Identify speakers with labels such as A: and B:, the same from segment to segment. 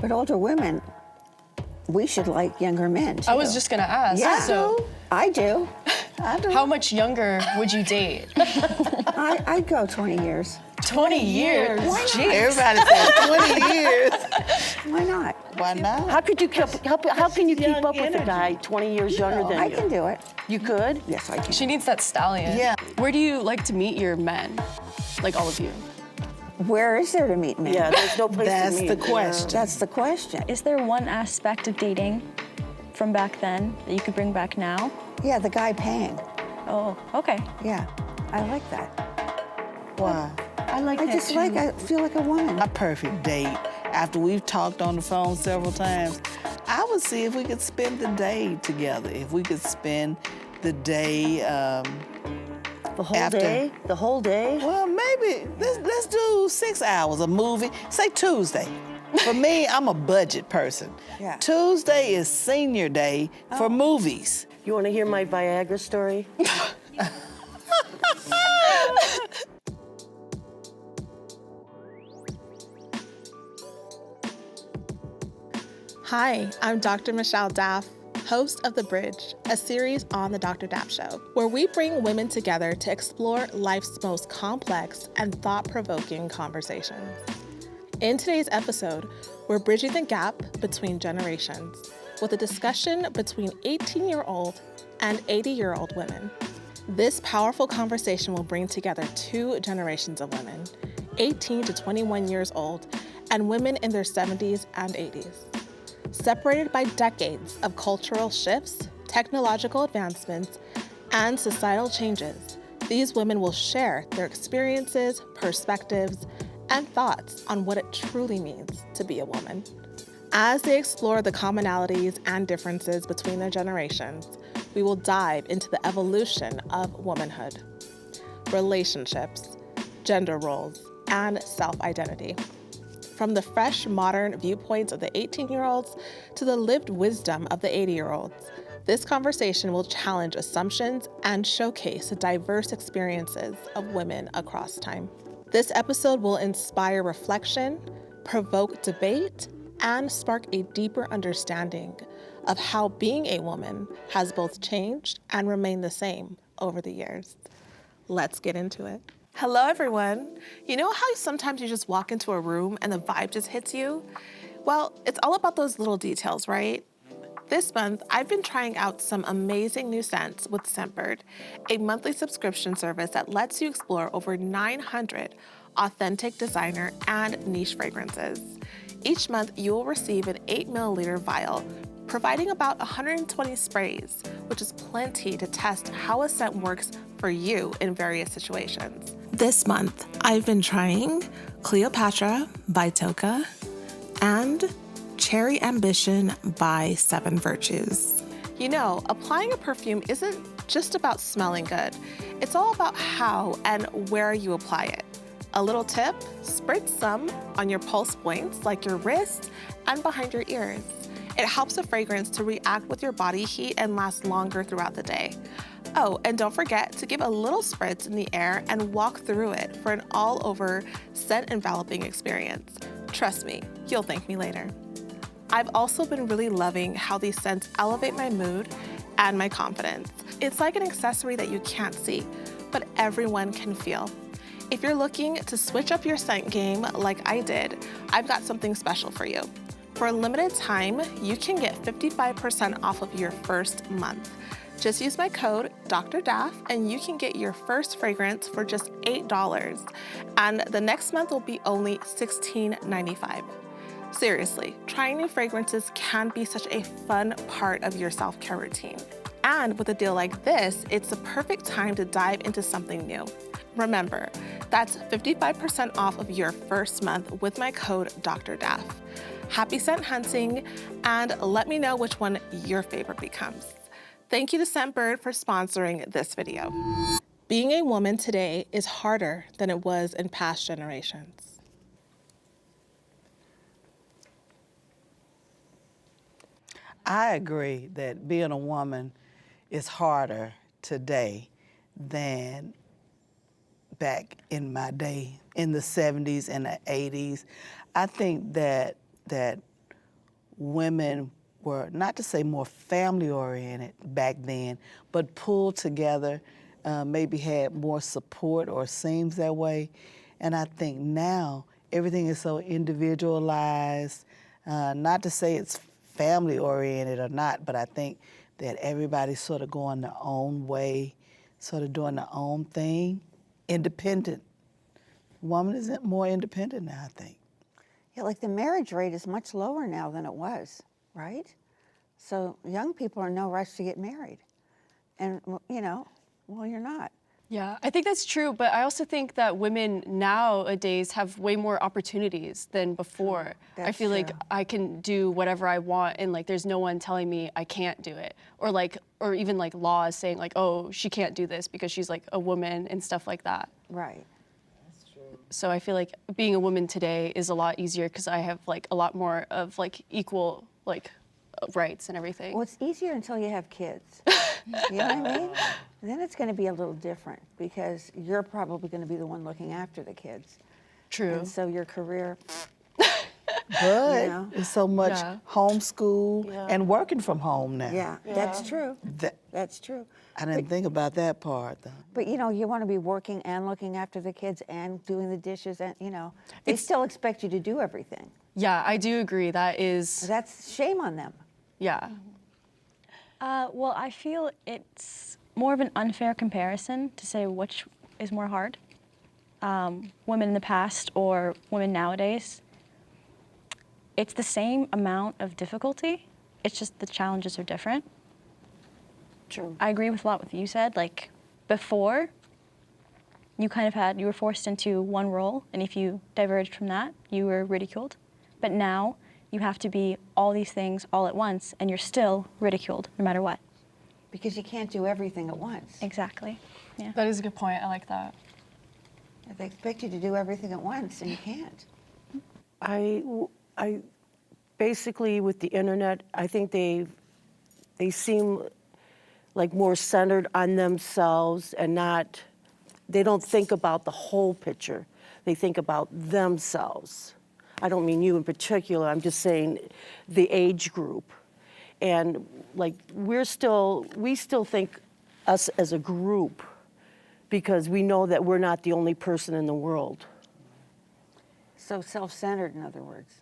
A: But older women, we should like younger men, too.
B: I was just gonna ask.
A: Yeah,
B: So
A: I do. I do.
B: how much younger would you date?
A: I'd go 20 years.
B: 20 years?
A: Why not?
B: Jeez.
C: Everybody said 20 years.
A: Why not?
C: Why not?
D: How can you keep up with a guy 20 years younger than
A: I
D: you?
A: can do it.
D: You could?
A: Yes, I can.
B: She needs that stallion.
C: Yeah.
B: Where do you like to meet your men? Like all of you?
A: Where is there to meet men?
D: Yeah, there's no place
C: That's
D: to meet.
C: the question.
A: That's the question.
E: Is there one aspect of dating from back then that you could bring back now?
A: Yeah, the guy paying.
E: Oh, okay.
A: Yeah, I like that.
C: Why?
D: I like
A: I
D: that
A: just
D: too.
A: I feel like a woman.
C: My perfect date, after we've talked on the phone several times, I would see if we could spend the day together. If we could spend the day,
D: The whole
C: after-
D: day? The whole day?
C: well, maybe let's do 6 hours, a movie. Say Tuesday. For me, I'm a budget person.
A: Yeah.
C: Tuesday is senior day for movies.
D: You want to hear my Viagra story?
F: Hi, I'm Dr. Michelle Daff, host of The Bridge, a series on The Dr. Daff Show, where we bring women together to explore life's most complex and thought-provoking conversations. In today's episode, we're bridging the gap between generations with a discussion between 18-year-old and 80-year-old women. This powerful conversation will bring together two generations of women, 18 to 21 years old, and women in their 70s and 80s. Separated by decades of cultural shifts, technological advancements, and societal changes, these women will share their experiences, perspectives, and thoughts on what it truly means to be a woman. As they explore the commonalities and differences between their generations, we will dive into the evolution of womanhood, relationships, gender roles, and self-identity. From the fresh, modern viewpoints of the 18-year-olds to the lived wisdom of the 80-year-olds, this conversation will challenge assumptions and showcase the diverse experiences of women across time. This episode will inspire reflection, provoke debate, and spark a deeper understanding of how being a woman has both changed and remained the same over the years. Let's get into it. Hello, everyone. You know how sometimes you just walk into a room and the vibe just hits you? Well, it's all about those little details, right? This month, I've been trying out some amazing new scents with Scentbird, a monthly subscription service that lets you explore over 900 authentic designer and niche fragrances. Each month, you will receive an 8 milliliter vial, providing about 120 sprays, which is plenty to test how a scent works for you in various situations. This month, I've been trying Cleopatra by Toka and Cherry Ambition by Seven Virtues. You know, applying a perfume isn't just about smelling good. It's all about how and where you apply it. A little tip, spritz some on your pulse points like your wrist and behind your ears. It helps the fragrance to react with your body heat and last longer throughout the day. Oh, and don't forget to give a little spritz in the air and walk through it for an all-over scent enveloping experience. Trust me, you'll thank me later. I've also been really loving how these scents elevate my mood and my confidence. It's like an accessory that you can't see, but everyone can feel. If you're looking to switch up your scent game like I did, I've got something special for you. For a limited time, you can get 55% off of your first month. Just use my code DRDAF and you can get your first fragrance for just $8. And the next month will be only $16.95. Seriously, trying new fragrances can be such a fun part of your self-care routine. And with a deal like this, it's the perfect time to dive into something new. Remember, that's 55% off of your first month with my code DRDAF. Happy scent hunting, and let me know which one your favorite becomes. Thank you to Scentbird for sponsoring this video. Being a woman today is harder than it was in past generations.
C: I agree that being a woman is harder today than back in my day, in the 70s and the 80s. I think that women were, not to say more family oriented back then, but pulled together, maybe had more support or seems that way. And I think now everything is so individualized, not to say it's family oriented or not, but I think that everybody's sort of going their own way, sort of doing their own thing, independent. Woman is more independent now, I think.
A: Yeah, like the marriage rate is much lower now than it was, right? So young people are in no rush to get married. And, you know, well, you're not.
B: Yeah, I think that's true, but I also think that women nowadays have way more opportunities than before. I
A: That's
B: feel like
A: true.
B: I can do whatever I want and like there's no one telling me I can't do it. Or even like laws saying like, oh, she can't do this because she's like a woman and stuff like that.
A: Right.
B: So I feel like being a woman today is a lot easier because I have like a lot more of like equal like rights and everything.
A: Well, it's easier until you have kids. You know what I mean? Then it's going to be a little different because you're probably going to be the one looking after the kids.
B: True.
A: And so your career,
C: But
A: You know?
C: it's so much
B: Yeah.
C: homeschool
D: Yeah.
C: and working from home now.
A: yeah, that's true.
C: That,
A: That's true.
C: I didn't think about that part, though.
A: But you know, you want to be working and looking after the kids and doing the dishes and, you know, they still expect you to do everything.
B: Yeah, I do agree. That is,
A: That's shame on them.
B: yeah.
E: Well, I feel it's more of an unfair comparison to say which is more hard, women in the past or women nowadays. It's the same amount of difficulty. It's just the challenges are different.
A: True.
E: I agree with a lot with you said. Like before, you were forced into one role, and if you diverged from that, you were ridiculed. But now you have to be all these things all at once, and you're still ridiculed no matter what.
A: Because you can't do everything at once.
E: Exactly. Yeah.
B: That is a good point. I like that.
A: They expect you to do everything at once, and you can't.
D: I basically with the internet, I think they seem like more centered on themselves and not, they don't think about the whole picture. They think about themselves. I don't mean you in particular, I'm just saying the age group. And like we still think us as a group because we know that we're not the only person in the world.
A: So self-centered, in other words.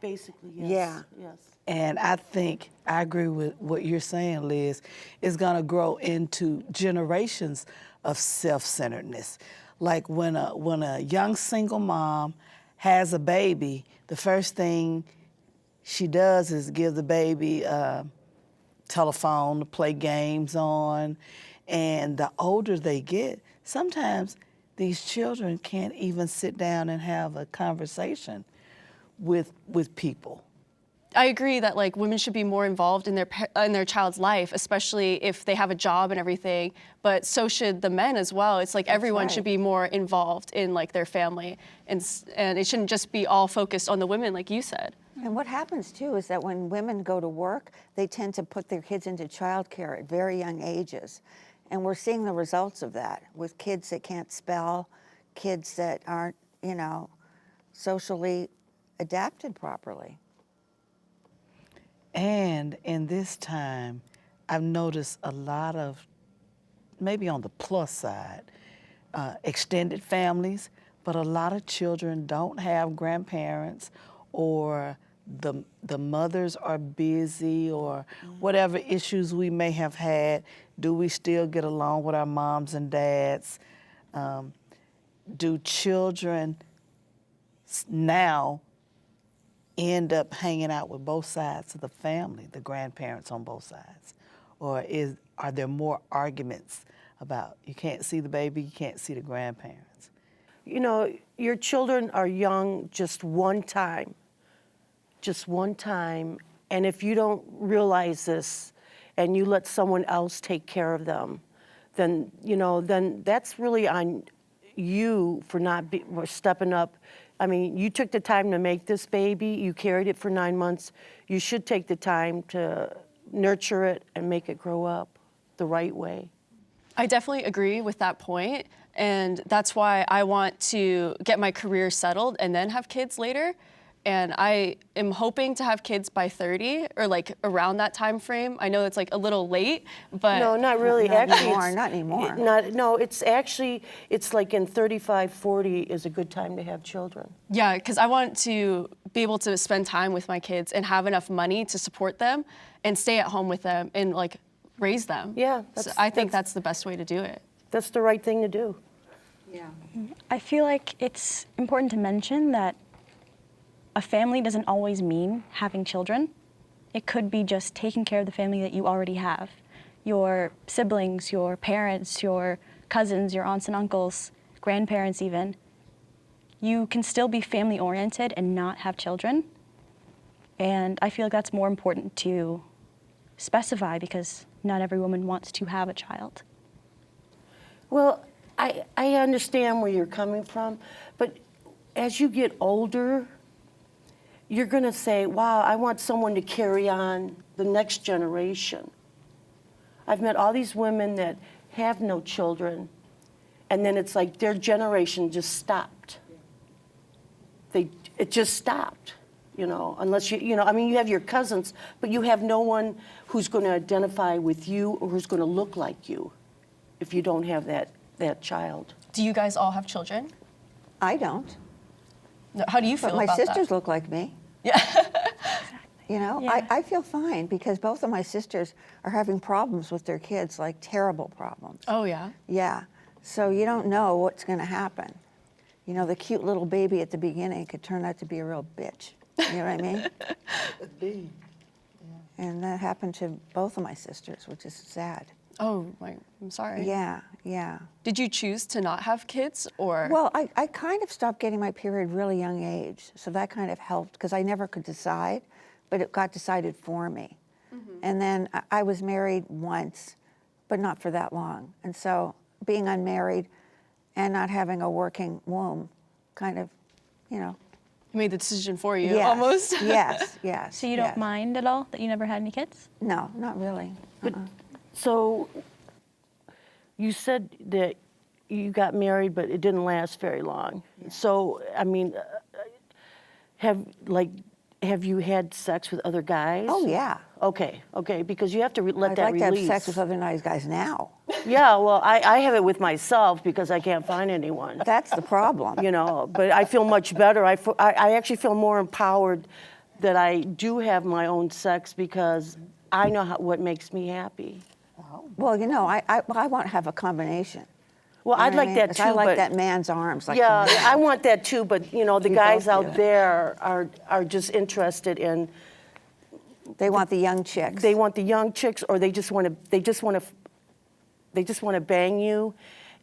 D: Basically, yes.
A: Yeah.
D: Yes.
C: And I think, I agree with what you're saying, Liz, it's gonna grow into generations of self-centeredness. Like when a young single mom has a baby, the first thing she does is give the baby a telephone to play games on. And the older they get, sometimes these children can't even sit down and have a conversation with people.
B: I agree that like women should be more involved in their child's life, especially if they have a job and everything. But so should the men as well. It's like everyone should be more involved in like their family, and it shouldn't just be all focused on the women, like you said.
A: And what happens too is that when women go to work, they tend to put their kids into childcare at very young ages. And we're seeing the results of that with kids that can't spell, kids that aren't, you know, socially adapted properly.
C: And in this time, I've noticed a lot of, maybe on the plus side, extended families, but a lot of children don't have grandparents, or the mothers are busy, or whatever issues we may have had. Do we still get along with our moms and dads? Do children now end up hanging out with both sides of the family, the grandparents on both sides? Or are there more arguments about you can't see the baby, you can't see the grandparents?
D: You know, your children are young just one time, and if you don't realize this and you let someone else take care of them, then, you know, then that's really on you for for stepping up. I mean, you took the time to make this baby, you carried it for 9 months. You should take the time to nurture it and make it grow up the right way.
B: I definitely agree with that point, and that's why I want to get my career settled and then have kids later, and I am hoping to have kids by 30 or like around that time frame. I know it's like a little late, but
D: No, not really.
A: Not
D: Actually,
A: anymore,
D: it's-
A: not anymore.
D: No, it's actually, it's like in 35, 40 is a good time to have children.
B: yeah, because I want to be able to spend time with my kids and have enough money to support them and stay at home with them and like raise them.
D: Yeah,
B: So I think that's the best way to do it.
D: That's the right thing to do.
A: Yeah.
E: I feel like it's important to mention that a family doesn't always mean having children. It could be just taking care of the family that you already have. Your siblings, your parents, your cousins, your aunts and uncles, grandparents even. You can still be family oriented and not have children. And I feel like that's more important to specify because not every woman wants to have a child.
D: Well, I understand where you're coming from, but as you get older, you're going to say, wow, I want someone to carry on the next generation. I've met all these women that have no children, and then it's like their generation just stopped. It just stopped, you know, unless you know, I mean, you have your cousins, but you have no one who's going to identify with you or who's going to look like you if you don't have that child.
B: Do you guys all have children?
A: I don't.
B: No, how do you feel
A: But my
B: about
A: sisters
B: that?
A: look like me.
B: Yeah.
A: You know,
E: Yeah.
A: I feel fine because both of my sisters are having problems with their kids, like terrible problems.
B: Oh yeah.
A: Yeah. So you don't know what's going to happen. You know, the cute little baby at the beginning could turn out to be a real bitch. You know what I mean?
C: Could be.
A: And that happened to both of my sisters, which is sad.
B: Oh, I'm sorry.
A: Yeah, yeah.
B: Did you choose to not have kids or?
A: Well, I kind of stopped getting my period really young age, so that kind of helped because I never could decide, but it got decided for me. And then I was married once, but not for that long. And so being unmarried and not having a working womb kind of, you know.
B: made the decision for you
A: Yes,
B: almost.
A: Yes, yes.
E: So you don't
A: yes.
E: mind at all that you never had any kids?
A: No, not really.
D: So you said that you got married, but it didn't last very long. So, I mean, have you had sex with other guys?
A: Oh, yeah.
D: Okay, because you have to let
A: I'd
D: that
A: like
D: release.
A: to have sex with other nice guys now.
D: Yeah, well, I have it with myself because I can't find anyone.
A: That's the problem.
D: You know, but I feel much better. I actually feel more empowered that I do have my own sex because I know what makes me happy.
A: Well, you know, I want to have a combination.
D: Well,
A: You know
D: I'd
A: what I
D: like
A: mean?
D: that
A: 'Cause
D: too,
A: I like
D: but
A: that man's arms. Like
D: yeah,
A: the man.
D: I want that too. But you know, the
A: We
D: guys
A: both
D: out
A: do.
D: there are just interested in.
A: They want the young chicks.
D: They want the young chicks, or they just want to bang you,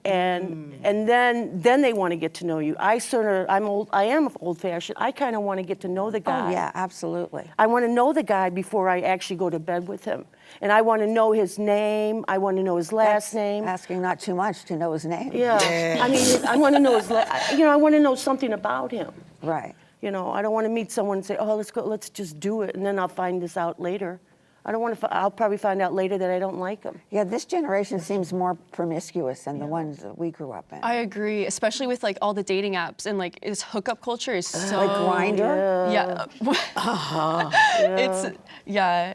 D: and then they want to get to know you. I am old-fashioned. I kind of want to get to know the guy.
A: Oh, yeah, absolutely.
D: I want to know the guy before I actually go to bed with him, and I want to know his name. I want to know his last name.
A: Asking not too much to know his name.
D: Yeah. I mean, I want to know I want to know something about him.
A: Right.
D: You know, I don't want to meet someone and say, oh, let's just do it, and then I'll find this out later. I don't want to. I'll probably find out later that I don't like him.
A: Yeah, this generation seems more promiscuous than the ones that we grew up in.
B: I agree, especially with like all the dating apps and like this hookup culture is so
A: Like Grindr.
B: Yeah.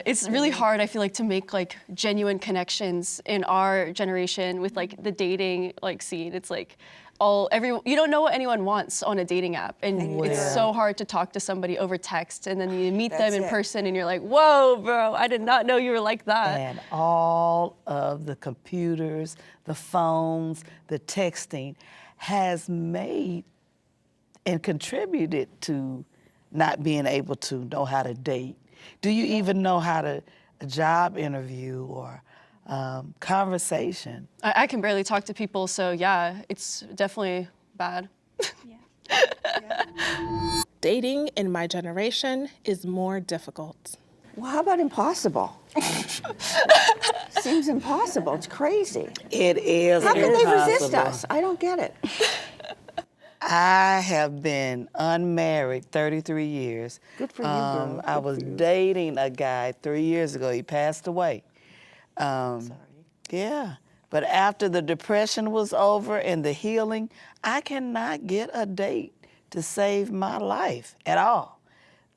B: It's really hard, I feel like, to make like genuine connections in our generation with like the dating like scene. It's like you don't know what anyone wants on a dating app, and it's so hard to talk to somebody over text, and then you meet them
A: That's
B: in
A: it.
B: person and you're like, whoa, bro, I did not know you were like that.
C: And all of the computers, the phones, the texting has made and contributed to not being able to know how to date. Do you even know how to a job interview or conversation?
B: I can barely talk to people, so yeah, it's definitely bad.
F: Dating in my generation is more difficult.
A: Well, how about impossible? Seems impossible. It's crazy.
C: It is
A: How can they resist
C: impossible.
A: us? I don't get it.
C: I have been unmarried 33 years.
A: Good for you, girl.
C: I was dating a guy 3 years ago. He passed away. Yeah, but after the depression was over and the healing, I cannot get a date to save my life at all.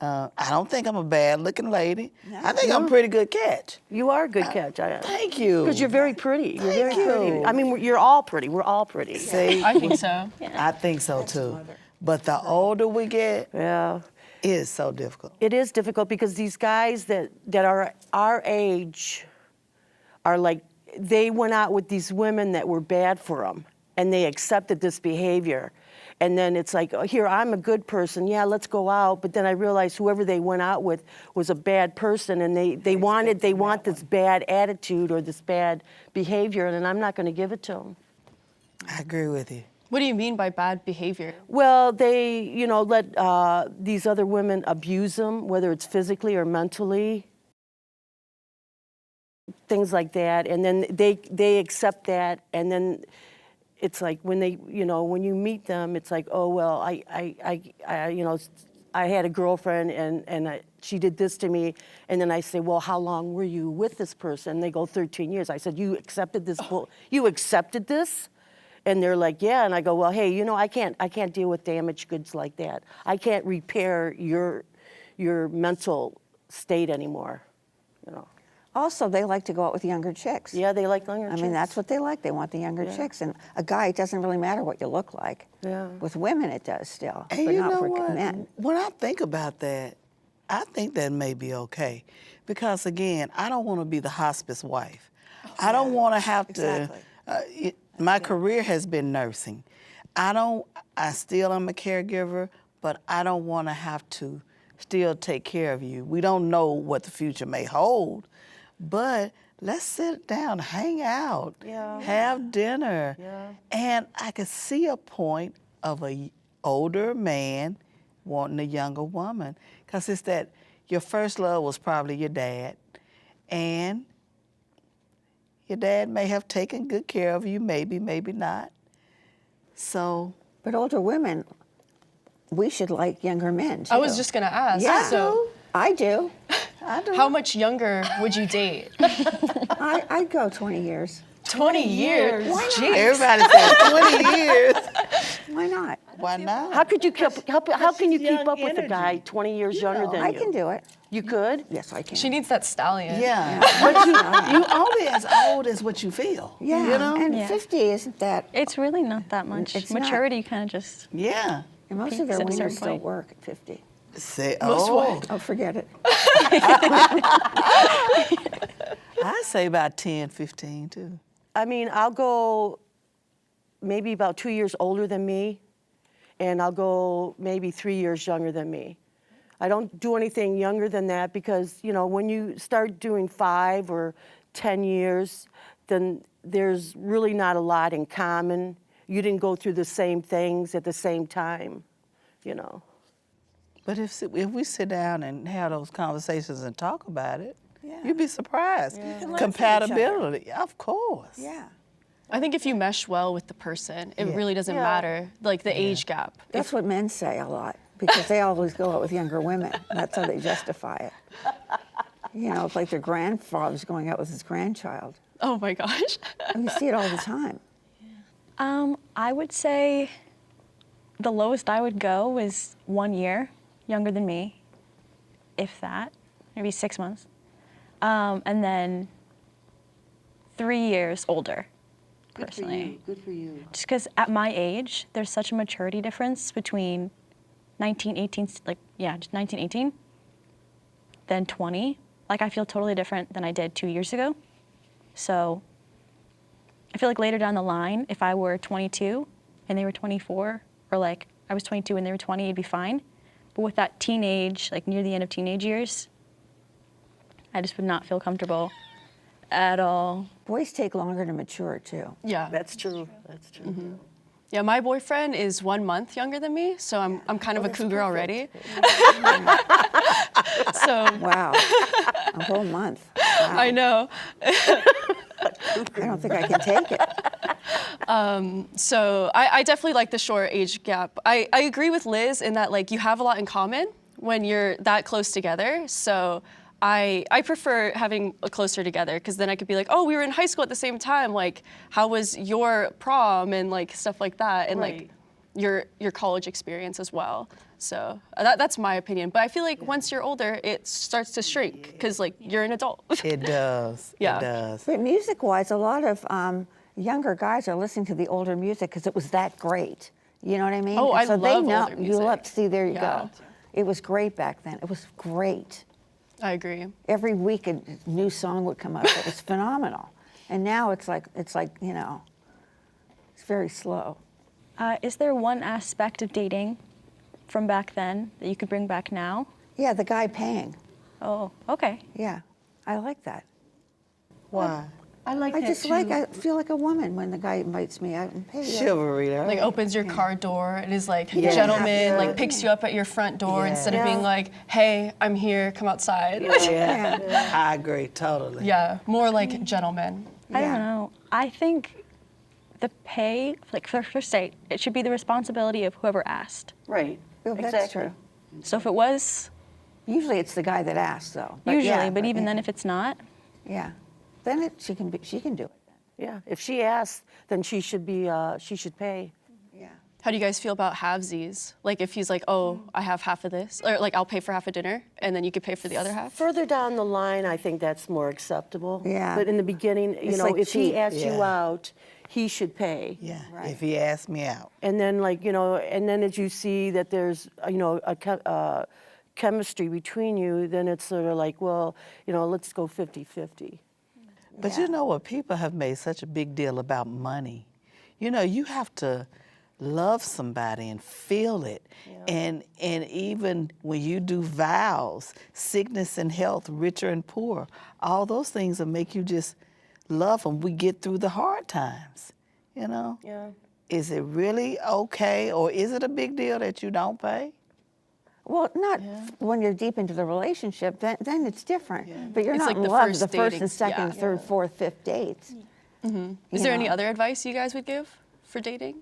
C: I don't think I'm a bad-looking lady. I think I'm a pretty good catch.
D: You are a good catch.
C: Thank you.
D: Because you're very pretty. You're very
C: Thank
D: pretty.
C: you.
D: I mean, you're all pretty. We're all pretty.
C: See,
B: I think so.
C: I think so too. But the older we get,
D: Yeah.
C: it is so difficult.
D: It is difficult because these guys that are our age are like, they went out with these women that were bad for them, and they accepted this behavior. And then it's like, oh, here, I'm a good person. Yeah, let's go out. But then I realized whoever they went out with was a bad person, and they want this bad attitude or this bad behavior, and I'm not going to give it to them.
C: I agree with you.
B: What do you mean by bad behavior?
D: Well, they, let these other women abuse them, whether it's physically or mentally, things like that. And then they accept that, and then it's like when they, when you meet them, it's like, oh well, I had a girlfriend and she did this to me, and then I say, well, how long were you with this person? And they go 13 years. I said, you accepted this? You accepted this? And they're like, yeah. And I go, well, hey, I can't deal with damaged goods like that. I can't repair your mental state anymore,
A: Also, they like to go out with younger chicks.
D: Yeah, they like younger chicks.
A: I mean, that's what they like. They want the younger chicks. And a guy, it doesn't really matter what you look like.
D: Yeah.
A: With women, it does still,
C: And
A: but
C: you
A: not
C: know
A: for
C: what?
A: men.
C: When I think about that, I think that may be okay. Because again, I don't want to be the hospice wife. I don't want to have to,
A: Exactly.
C: my career has been nursing. I still am a caregiver, but I don't want to have to still take care of you. We don't know what the future may hold, but let's sit down, hang out, have dinner.
D: Yeah.
C: And I could see a point of a older man wanting a younger woman, because it's that your first love was probably your dad, and your dad may have taken good care of you, maybe not. So,
A: But older women, we should like younger men, too.
B: I was just gonna ask.
A: Yeah.
B: So,
A: I do.
B: how much younger would you date?
A: I'd go 20 years.
B: 20 years. Jeez.
C: everybody said 20 years.
A: Why not?
C: Why not?
D: How can you keep
C: young
D: up with a guy
C: energy.
D: 20 years younger than you?
A: I can do it.
D: You could?
A: Yes, I can.
B: She needs that stallion.
C: Yeah, but you only as old as what you feel.
A: Yeah,
C: You know?
A: and
E: Yeah.
A: 50 isn't that.
E: It's really not that much.
A: It's not.
E: Maturity kind of just.
C: Yeah.
A: And most
E: peaks
A: of their
E: at a
A: wieners
E: certain
A: still
E: point.
A: work at 50.
C: Say,
A: Oh, forget it.
C: I say about 10, 15 too.
D: I mean, I'll go maybe about 2 years older than me, and I'll go maybe 3 years younger than me. I don't do anything younger than that because, when you start doing 5 or 10 years, then there's really not a lot in common. You didn't go through the same things at the same time,
C: But if we sit down and have those conversations and talk about it,
A: Yeah.
C: you'd be surprised.
A: can learn from each
C: Compatibility, of course.
A: Yeah.
B: I think if you mesh well with the person, it really doesn't
D: Yeah.
B: matter, like the age gap.
A: That's what men say a lot because they always go out with younger women. That's how they justify it. It's like their grandfather's going out with his grandchild.
B: Oh my gosh.
A: And you see it all the time.
E: I would say the lowest I would go is 1 year younger than me, if that, maybe 6 months. And then 3 years older, personally.
D: Good for you.
E: Just because at my age, there's such a maturity difference between 19, 18, just 19, 18, then 20. Like, I feel totally different than I did 2 years ago. So I feel like later down the line, if I were 22 and they were 24, or like I was 22 and they were 20, it'd be fine. But with that teenage, like near the end of teenage years, I just would not feel comfortable at all.
A: Boys take longer to mature, too.
B: Yeah.
D: That's true. That's true.
B: Mm-hmm. Yeah, my boyfriend is 1 month younger than me, so I'm kind of a cougar already. So
A: Wow. A whole month. Wow.
B: I know.
A: I don't think I can take it.
B: So I definitely like the short age gap. I agree with Liz in that like you have a lot in common when you're that close together. So I prefer having a closer together because then I could be like, oh, we were in high school at the same time. Like, how was your prom and like stuff like that? And
D: Right.
B: like your college experience as well. So that's my opinion. But I feel like once you're older, it starts to shrink because like you're an adult.
C: It does.
B: Yeah.
C: It does.
A: But music-wise, a lot of younger guys are listening to the older music because it was that great. You know what I mean?
B: Oh,
A: And
B: I
A: so
B: love
A: they know,
B: older
A: You
B: music.
A: love, see, there you
B: Yeah.
A: go. It was great back then. It was great.
B: I agree.
A: Every week a new song would come up. It was phenomenal. And now it's like, you know, it's very slow.
E: Is there one aspect of dating from back then that you could bring back now?
A: Yeah, the guy paying.
E: Oh, okay.
A: Yeah, I like that.
C: Why?
D: I like
A: I
D: that
A: just
D: too.
A: like, I feel like a woman when the guy invites me out and pays.
C: Chivalry, right?
B: Like opens your car door and is like,
C: Yeah.
B: gentleman, like picks you up at your front door
C: Yeah.
B: instead of being like, hey, I'm here, come outside.
C: Yeah. I agree, totally.
B: Yeah, more like gentlemen.
E: I don't
A: Yeah.
E: know. I think the pay, like for state, it should be the responsibility of whoever asked.
D: Right.
A: Well, that's
D: exactly.
A: true.
E: So if it was,
A: Usually it's the guy that asks, though.
E: usually,
A: yeah,
E: but even
A: yeah,
E: then if it's not,
A: Yeah, then she can do it.
D: Yeah. If she asks, then she should pay.
A: Yeah.
B: How do you guys feel about halvesies? Like if he's like, oh, I have half of this, or like I'll pay for half of dinner and then you could pay for the other half?
D: Further down the line, I think that's more acceptable.
A: Yeah.
D: But in the beginning, you
A: It's
D: know,
A: like
D: if he
A: cheap.
D: asks you
C: Yeah.
D: out, he should pay.
C: Yeah.
A: Right.
C: If he asks me out.
D: And then, like, you know, and then as you see that there's, you know, a chemistry between you, then it's sort of like, well, you know, let's go 50-50.
C: But you know what? People have made such a big deal about money. You know, you have to love somebody and feel it. And even when you do vows, sickness and health, richer and poor, all those things will make you just love them. We get through the hard times, you know?
D: Yeah.
C: Is it really okay, or is it a big deal that you don't pay?
A: Well, not when you're deep into the relationship, then it's different. But you're
B: It's
A: not
B: like
A: in
B: the
A: love
B: first
A: the first
B: dating-
A: and second,
B: yeah.
A: third, fourth, fifth dates.
B: Is there any
A: know.
B: other advice you guys would give for dating?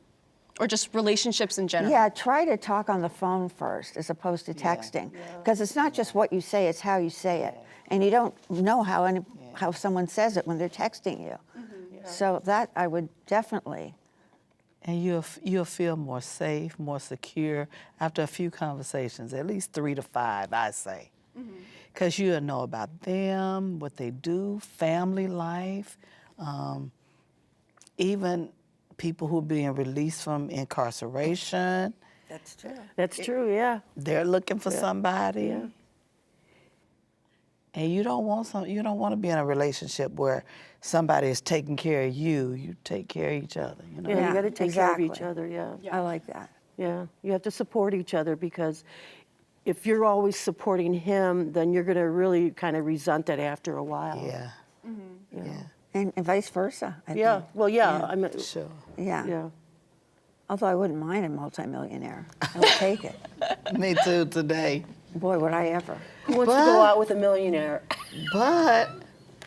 B: Or just relationships in general?
A: Yeah, try to talk on the phone first as opposed to texting. Because it's not just what you say, it's how you say it. And you don't know how someone says it when they're texting you. So that I would definitely.
C: And you'll feel more safe, more secure after a few conversations, at least 3 to 5, I say. Because you'll know about them, what they do, family life, even people who are being released from incarceration.
A: That's true.
D: That's true, yeah.
C: They're looking for somebody.
D: Yeah.
C: And you don't want to be in a relationship where somebody is taking care of you. You take care of each other, you know.
D: Yeah,
A: Yeah,
D: you got to take care of each
A: exactly.
D: other, yeah.
A: I like that.
D: Yeah, you have to support each other because if you're always supporting him, then you're going to really kind of resent it after a while.
C: Yeah. Yeah.
A: And vice versa, I
D: Yeah,
A: think.
D: well, yeah, I mean,
C: Sure.
A: Yeah.
D: yeah.
A: Although I wouldn't mind a multimillionaire. I would take it.
C: Me too today.
A: Boy, would I ever.
D: Who wants to go out with a millionaire?
C: But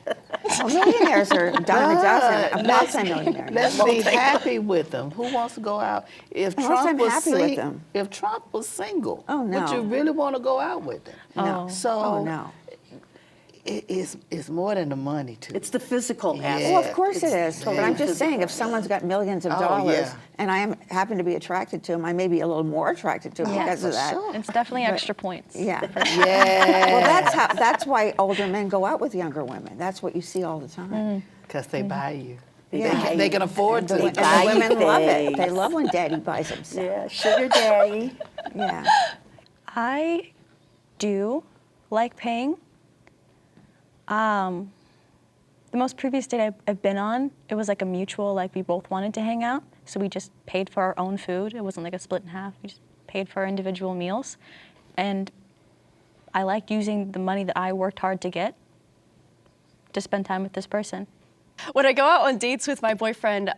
A: Well, millionaires are a dime a dozen. A multimillionaire.
C: let's be happy with them. Who wants to go out? If
A: Unless I'm
C: Trump was
A: happy with them.
C: if Trump was single,
A: Oh,
C: would you
A: no.
C: really want to go out with him?
A: No.
C: So
A: Oh, no.
C: it's more than the money too.
D: It's the physical
C: Yeah.
D: aspect.
A: Well, of course it
D: It's
A: is. But
D: totally
A: I'm just saying,
D: physical.
A: if someone's got millions of
C: Oh,
A: dollars
C: yeah.
A: and I happen to be attracted to him, I may be a little more attracted to him
E: Yeah,
A: because of
C: for
A: that.
C: sure.
E: it's definitely extra points.
A: Yeah.
C: Yeah.
A: Well, that's why older men go out with younger women. That's what you see all the time.
C: Because they buy you.
A: Yeah.
C: They can afford to.
A: And the
D: buy you
A: women love it.
D: things.
A: They love when daddy buys them stuff.
D: Yeah, sugar daddy.
A: Yeah.
E: I do like paying. The most previous date I've been on, it was like a mutual, like we both wanted to hang out, so we just paid for our own food. It wasn't like a split in half. We just paid for our individual meals. And I liked using the money that I worked hard to get to spend time with this person.
B: When I go out on dates with my boyfriend,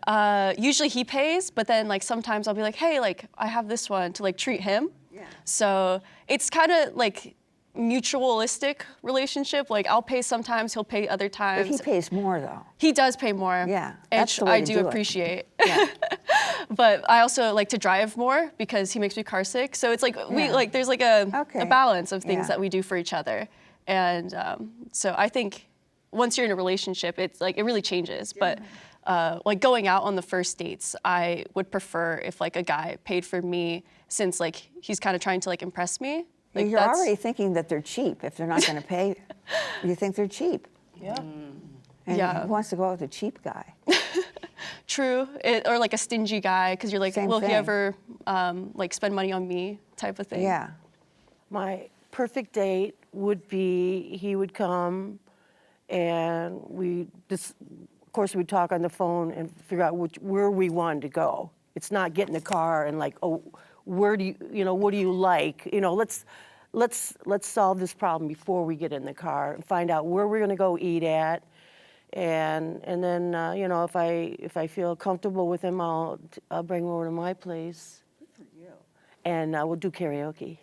B: usually he pays, but then like sometimes I'll be like, hey, like I have this one to like treat him.
A: Yeah.
B: So it's kind of like mutualistic relationship. Like I'll pay sometimes, he'll pay other
A: But
B: times.
A: he pays more, though.
B: He does pay more.
A: Yeah,
B: And
A: that's the way
B: I
A: to
B: do
A: do it.
B: appreciate.
A: Yeah.
B: But I also like to drive more because he makes me car sick. So it's like we
A: Yeah.
B: like there's like a
A: Okay.
B: balance of things
A: Yeah.
B: that we do for each other. And so I think once you're in a relationship, it's like it really changes. But like going out on the first dates, I would prefer if like a guy paid for me, since like he's kind of trying to like impress me. Like
A: You're already thinking that they're cheap if they're not going to pay. You think they're cheap.
C: Yeah.
A: And
B: Yeah.
A: who wants to go out with a cheap guy?
B: True, or like a stingy guy, because you're like,
A: Same
B: will he
A: thing.
B: ever like spend money on me, type of thing.
A: Yeah.
D: My perfect date would be he would come and of course we'd talk on the phone and figure out where we wanted to go. It's not get in the car and like, oh, where do what do you like? Let's solve this problem before we get in the car and find out where we're gonna go eat at. And then if I feel comfortable with him, I'll bring him over to my place. Good for you. And we'll do karaoke.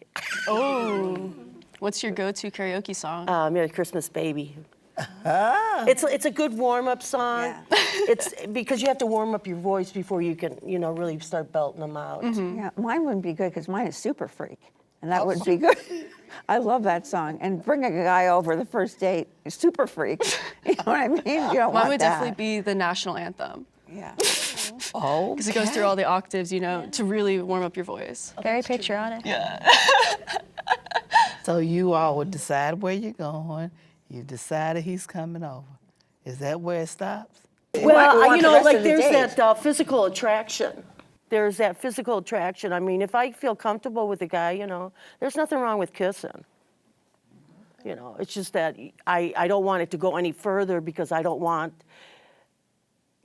B: Oh, what's your go-to karaoke song?
D: Merry Christmas, Baby. It's a good warm-up song.
A: Yeah.
D: It's because you have to warm up your voice before you can really start belting them out.
A: Yeah, mine wouldn't be good because mine is Super Freak, and that would be good. I love that song. And bring a guy over the first date, Super Freak. You know what I mean? You don't
B: Mine
A: want
B: would
A: that.
B: definitely be the national anthem,
A: Yeah.
C: Oh.
B: because it goes through all the octaves, to really warm up your voice.
E: Very patriotic.
C: So you all would decide where you're going. You decided he's coming over. Is that where it stops?
A: we
D: Well,
A: want the rest
D: like
A: of the
D: there's
A: date.
D: that physical attraction. There's that physical attraction. I mean, if I feel comfortable with a guy, there's nothing wrong with kissing. It's just that I don't want it to go any further because I don't want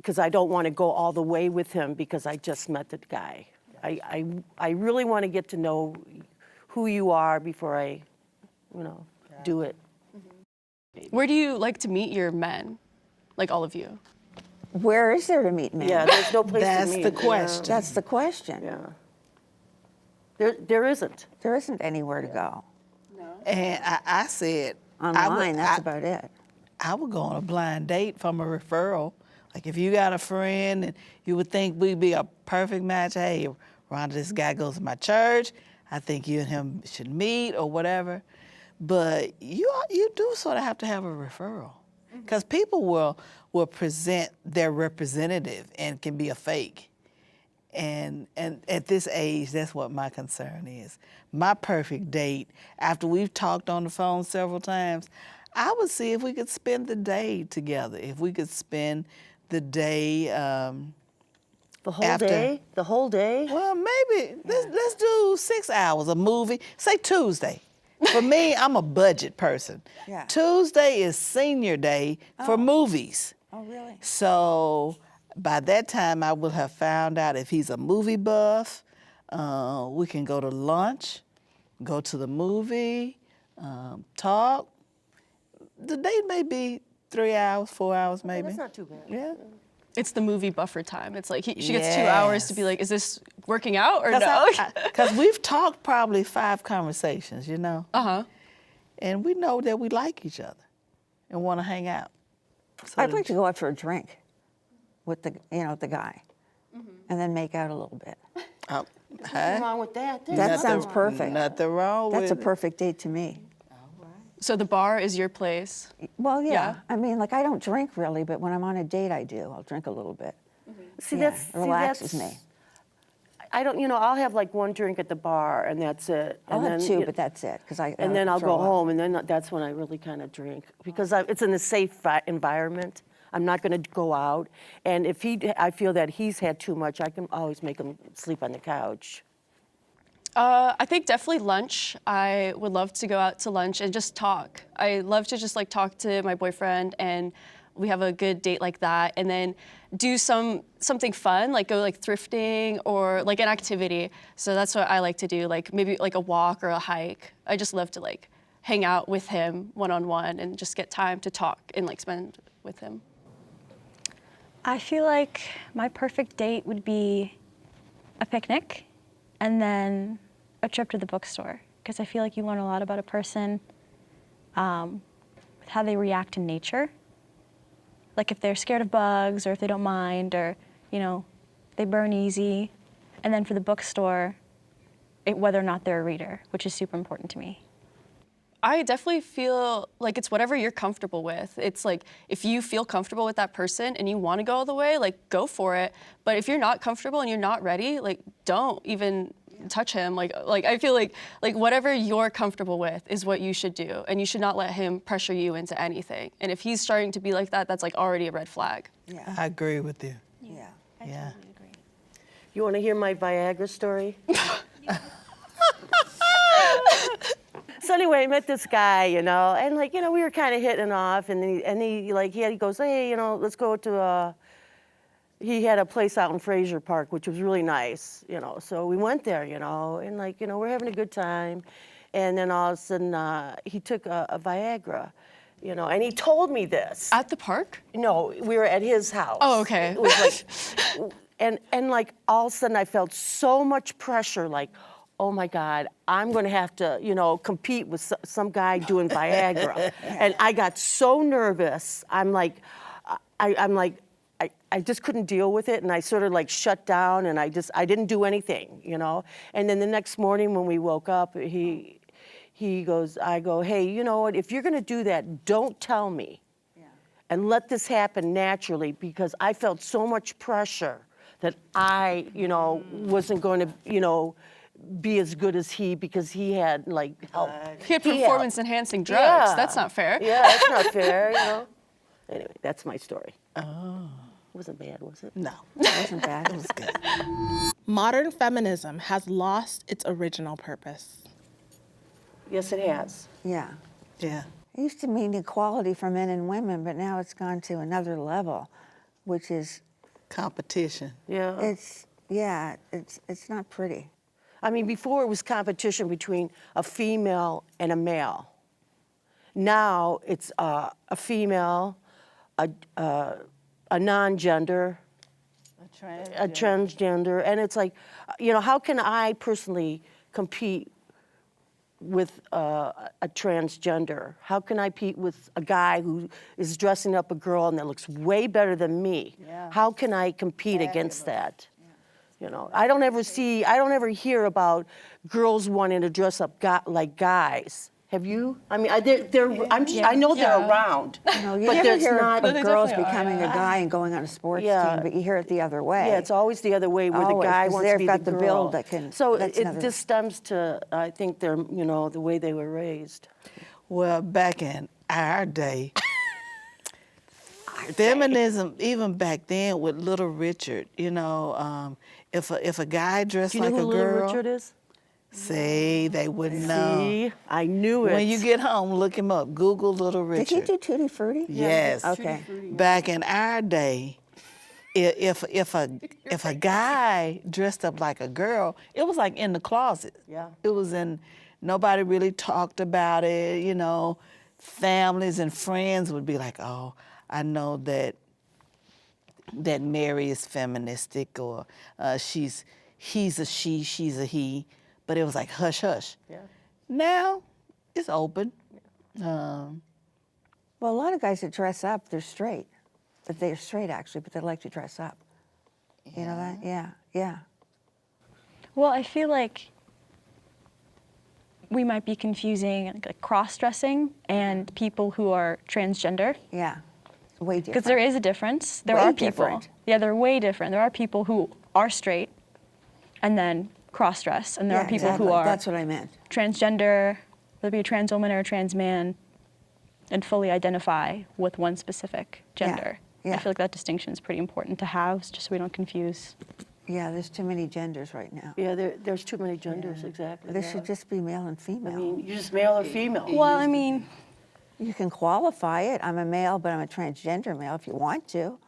D: to go all the way with him because I just met the guy. I really want to get to know who you are before I, do it.
B: Where do you like to meet your men? Like all of you?
A: Where is there to meet men?
D: Yeah, there's no place
C: That's
D: to meet.
C: the question.
A: That's the question.
D: Yeah. There isn't.
A: There isn't anywhere to go.
C: And I said,
A: Online, that's about it.
C: I would go on a blind date from a referral. Like if you got a friend and you would think we'd be a perfect match, hey, Rhonda, this guy goes to my church. I think you and him should meet or whatever. But you do sort of have to have a referral. Because people will present their representative and can be a fake. And at this age, that's what my concern is. My perfect date, after we've talked on the phone several times, I would see if we could spend the day together. If we could spend the day.
D: The whole
C: After-
D: day? The whole day?
C: Well, maybe let's do 6 hours, a movie. Say Tuesday. For me, I'm a budget person.
A: Yeah.
C: Tuesday is senior day for movies.
A: Oh, really?
C: So by that time, I will have found out if he's a movie buff. We can go to lunch, go to the movie, talk. The date may be 3 hours, 4 hours, maybe.
D: That's not too bad.
C: Yeah.
B: It's the movie buffer time. It's like she gets 2 hours to be like, is this working out or no?
C: Because we've talked probably 5 conversations,
B: Uh-huh.
C: and we know that we like each other and want to hang out. So
A: I'd like to go out for a drink with the guy, and then make out a little bit.
D: Nothing wrong with that. There's
A: That
D: nothing
A: sounds
D: wrong.
A: perfect.
C: Nothing wrong
A: That's
C: with
A: a perfect date to me.
B: So the bar is your place.
A: Well, yeah.
B: Yeah.
A: I mean, like I don't drink really, but when I'm on a date, I do. I'll drink a little bit.
D: See,
A: Yeah,
D: that's
A: it relaxes
D: that's-
A: me.
D: I don't, I'll have like one drink at the bar and that's it.
A: I'll
D: and
A: have
D: then,
A: two, but that's it.
D: and then I'll go home and then that's when I really kind of drink because it's in a safe environment. I'm not going to go out. And if I feel that he's had too much, I can always make him sleep on the couch.
B: I think definitely lunch. I would love to go out to lunch and just talk. I love to just like talk to my boyfriend and we have a good date like that, and then do something fun, like go like thrifting or like an activity. So that's what I like to do, like maybe like a walk or a hike. I just love to like hang out with him one-on-one and just get time to talk and like spend with him.
E: I feel like my perfect date would be a picnic and then a trip to the bookstore, because I feel like you learn a lot about a person with how they react in nature. Like if they're scared of bugs or if they don't mind or, they burn easy. And then for the bookstore, whether or not they're a reader, which is super important to me.
B: I definitely feel like it's whatever you're comfortable with. It's like if you feel comfortable with that person and you want to go all the way, like go for it. But if you're not comfortable and you're not ready, like don't even touch him. Like I feel like whatever you're comfortable with is what you should do, and you should not let him pressure you into anything. And if he's starting to be like that, that's like already a red flag.
A: Yeah.
C: I agree with you.
A: Yeah.
C: Yeah.
E: Totally agree.
D: You want to hear my Viagra story? So anyway, I met this guy, and we were kind of hitting off, and he goes, hey, let's go to he had a place out in Fraser Park, which was really nice, So we went there, and we're having a good time, and then all of a sudden he took a Viagra, and he told me this.
B: At the park?
D: No, we were at his house.
B: Oh, okay.
D: It was and all of a sudden I felt so much pressure, like, oh my God, I'm going to have to, compete with some guy doing Viagra. And I got so nervous. I'm like, I just couldn't deal with it, and I sort of like shut down, and I didn't do anything, And then the next morning when we woke up, I go, hey, you know what? If you're going to do that, don't tell me, and let this happen naturally, because I felt so much pressure that I, wasn't going to, be as good as he, because he had like help.
B: He had performance-enhancing drugs.
D: Yeah.
B: That's not fair.
D: Yeah, that's not fair, Anyway, that's my story. Oh. It wasn't bad, was it?
C: No.
A: It wasn't bad.
C: It was good.
F: Modern feminism has lost its original purpose.
D: Yes, it has.
A: Yeah.
C: Yeah.
A: It used to mean equality for men and women, but now it's gone to another level, which is,
C: Competition.
D: Yeah.
A: it's not pretty.
D: I mean, before it was competition between a female and a male. Now it's a female, a non-gender, a transgender, and it's like, how can I personally compete with a transgender? How can I compete with a guy who is dressing up a girl and that looks way better than me?
A: Yeah.
D: How can I compete against that? I don't ever hear about girls wanting to dress up like guys. Have you? I mean, I know they're around,
A: No, you
D: but
A: never
D: there's
A: hear
D: not.
A: of
B: they
A: girls
B: definitely are,
A: becoming a guy and going on a sports
D: Yeah.
A: team, but you hear it the other way.
D: Yeah, it's always the other way, where the
A: Always,
D: guy
A: 'cause
D: wants to
A: they've
D: be
A: got
D: the
A: the
D: girl.
A: build that can-
D: So
A: that's another-
D: this stems to, I think, the way they were raised.
C: Well, back in our day, feminism, even back then with Little Richard, if a guy dressed
D: Do you
C: like
D: know
C: a
D: who Little
C: girl,
D: Richard is?
C: say they wouldn't know.
D: See, I knew it.
C: When you get home, look him up. Google Little
A: Did he
C: Richard.
A: do Tutti Frutti?
C: Yes.
A: Okay.
C: Back in our day, if a guy dressed up like a girl, it was like in the closet.
D: Yeah.
C: It was in. Nobody really talked about it. Families and friends would be like, "Oh, I know that Mary is feministic, or he's a she, she's a he." But it was like hush hush.
D: Yeah.
C: Now it's open.
A: Well, a lot of guys that dress up, they're straight. But they're straight, actually, but they like to dress up. You know that? Yeah, yeah.
E: Well, I feel like we might be confusing like cross-dressing and people who are transgender,
A: Yeah. Way different.
E: because there is a difference. There
A: Way
E: are people.
A: different.
E: Yeah, they're way different. There are people who are straight and then cross-dress, and there
A: Yeah,
E: are people
A: exactly.
E: who are
A: That's what I meant.
E: transgender, whether it be a trans woman or a trans man, and fully identify with one specific gender.
A: yeah.
E: I feel like that distinction is pretty important to have, just so we don't confuse.
A: Yeah, there's too many genders right now.
D: Yeah, there's too many genders, exactly.
A: There
D: yeah.
A: should just be male and female.
D: I mean, you're just male or female.
E: Well, I mean,
A: You can qualify it. I'm a male, but I'm a transgender male if you want to.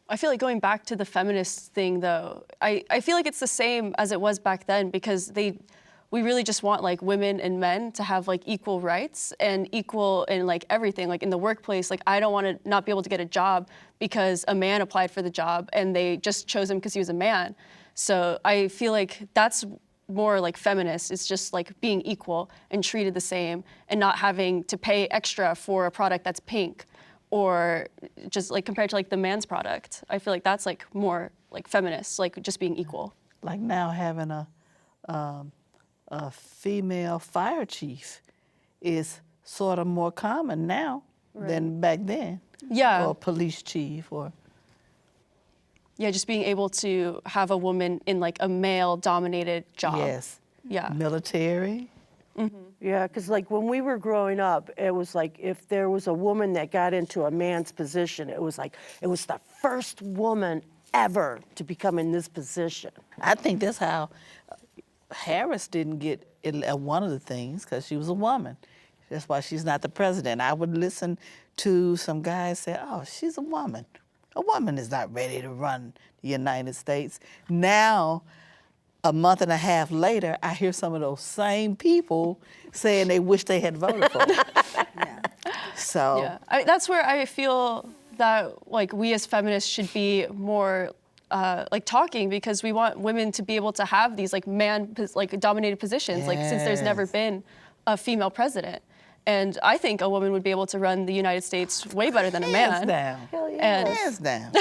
B: I feel like going back to the feminist thing, though, I feel like it's the same as it was back then, because we really just want like women and men to have like equal rights and equal in like everything. Like in the workplace, like I don't want to not be able to get a job because a man applied for the job and they just chose him because he was a man. So I feel like that's more like feminist. It's just like being equal and treated the same and not having to pay extra for a product that's pink, or just like compared to like the man's product. I feel like that's like more like feminist, like just being equal.
C: Like now having a female fire chief is sort of more common now than back then.
B: Yeah.
C: Or police chief or.
B: Yeah, just being able to have a woman in like a male-dominated job.
C: Yes.
B: Yeah.
C: Military.
D: Yeah, because like when we were growing up, it was like if there was a woman that got into a man's position, it was like it was the first woman ever to become in this position.
C: I think that's how Harris didn't get one of the things, because she was a woman. That's why she's not the president. I would listen to some guys say, oh, she's a woman. A woman is not ready to run the United States. Now, a month and a half later, I hear some of those same people saying they wish they had voted for her. So
B: Yeah, that's where I feel that like we as feminists should be more like talking, because we want women to be able to have these like dominated positions, like since there's never
C: Yes.
B: been a female president. And I think a woman would be able to run the United States way better than a man.
C: hands down.
B: And
C: Hands down.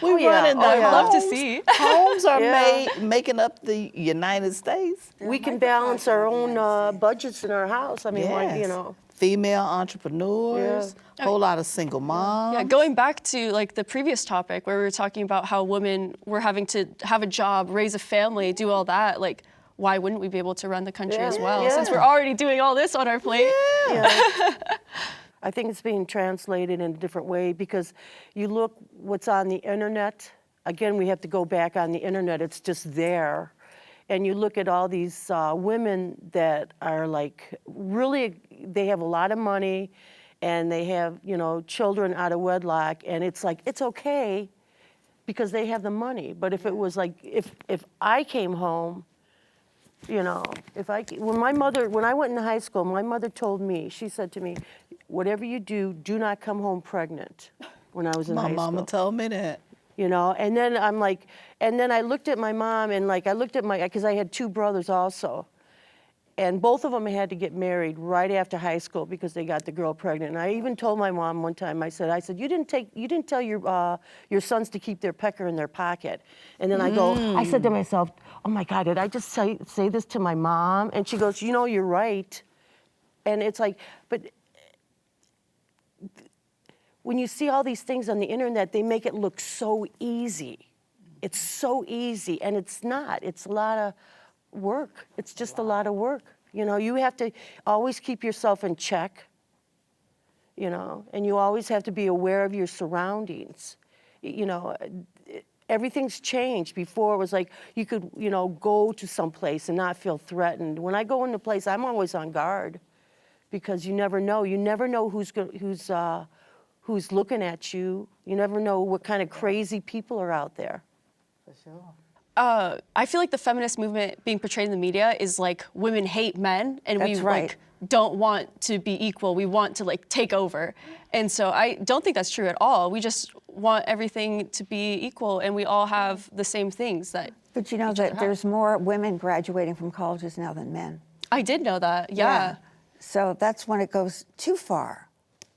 C: We
D: yeah.
C: running the
D: Oh, yeah.
B: I'd love to
C: homes.
B: see.
C: Homes are
D: Yeah.
C: making up the United States.
D: We can balance our own budgets in our house. I mean, why, you know.
C: Female entrepreneurs, whole lot of single moms.
B: Yeah, going back to like the previous topic where we were talking about how women were having to have a job, raise a family, do all that, like why wouldn't we be able to run the country as well, since we're already doing all this on our plate?
D: Yeah. I think it's being translated in a different way because you look what's on the internet. Again, we have to go back on the internet. It's just there. And you look at all these women that are like really, they have a lot of money and they have, you know, children out of wedlock. And it's like, it's okay because they have the money. But if it was like, if I came home, you know, when I went into high school, my mother told me, she said to me, whatever you do, do not come home pregnant when I was in high school.
C: My mama told me that.
D: You know, and then I'm like, and then I looked at my mom and like, I looked at because I had two brothers also. And both of them had to get married right after high school because they got the girl pregnant. And I even told my mom one time, I said, you didn't tell your sons to keep their pecker in their pocket. And then I said to myself, oh my God, did I just say this to my mom? And she goes, you know, you're right. And it's like, but when you see all these things on the internet, they make it look so easy. It's so easy, and it's not. It's a lot of work. It's just a lot of work. You know, you have to always keep yourself in check, you know, and you always have to be aware of your surroundings. You know, everything's changed. Before it was like you could, you know, go to some place and not feel threatened. When I go into a place, I'm always on guard because you never know. You never know who's looking at you. You never know what kind of crazy people are out there.
C: For sure.
B: I feel like the feminist movement being portrayed in the media is like women hate men and
A: That's right.
B: like don't want to be equal. We want to like take over. And so I don't think that's true at all. We just want everything to be equal and we all have the same things that.
A: But you know that there's more women graduating from colleges now than men.
B: I did know that, yeah.
A: So that's when it goes too far,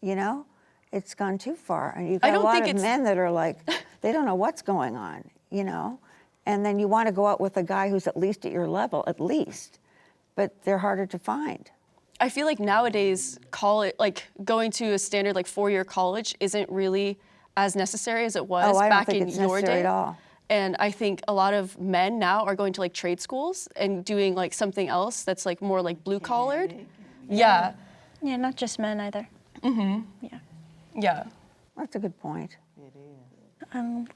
A: you know? It's gone too far. And you've got a lot of men that are like, they don't know what's going on, you know? And then you want to go out with a guy who's at least at your level, at least. But they're harder to find.
B: I feel like nowadays, going to a standard like 4-year college isn't really as necessary as it was back in your day.
A: At all.
B: And I think a lot of men now are going to like trade schools and doing like something else that's like more like blue collared. Yeah.
E: Yeah, not just men either. Yeah.
B: Yeah.
A: That's a good point.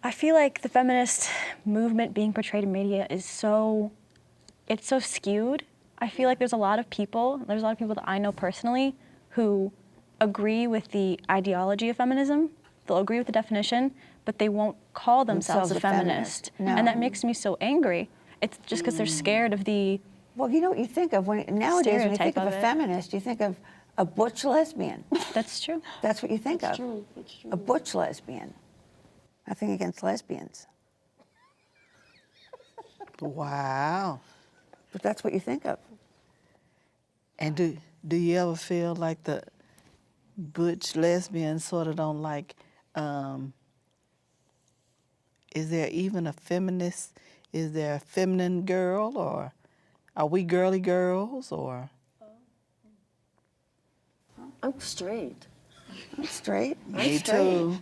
E: I feel like the feminist movement being portrayed in media is so skewed. I feel like there's a lot of people that I know personally who agree with the ideology of feminism. They'll agree with the definition, but they won't call themselves a feminist.
A: No.
E: And that makes me so angry. It's just because they're scared of the
A: Well, you know what you think of nowadays when you think of a
E: it.
A: feminist, you think of a butch lesbian.
E: That's true.
A: That's what you think of.
D: True. It's true.
A: A butch lesbian. Nothing against lesbians,
C: Wow.
A: but that's what you think of.
C: And do you ever feel like the butch lesbians sort of don't like, is there even a feminist, is there a feminine girl, or are we girly girls, or?
D: I'm straight.
A: I'm straight.
C: Me too.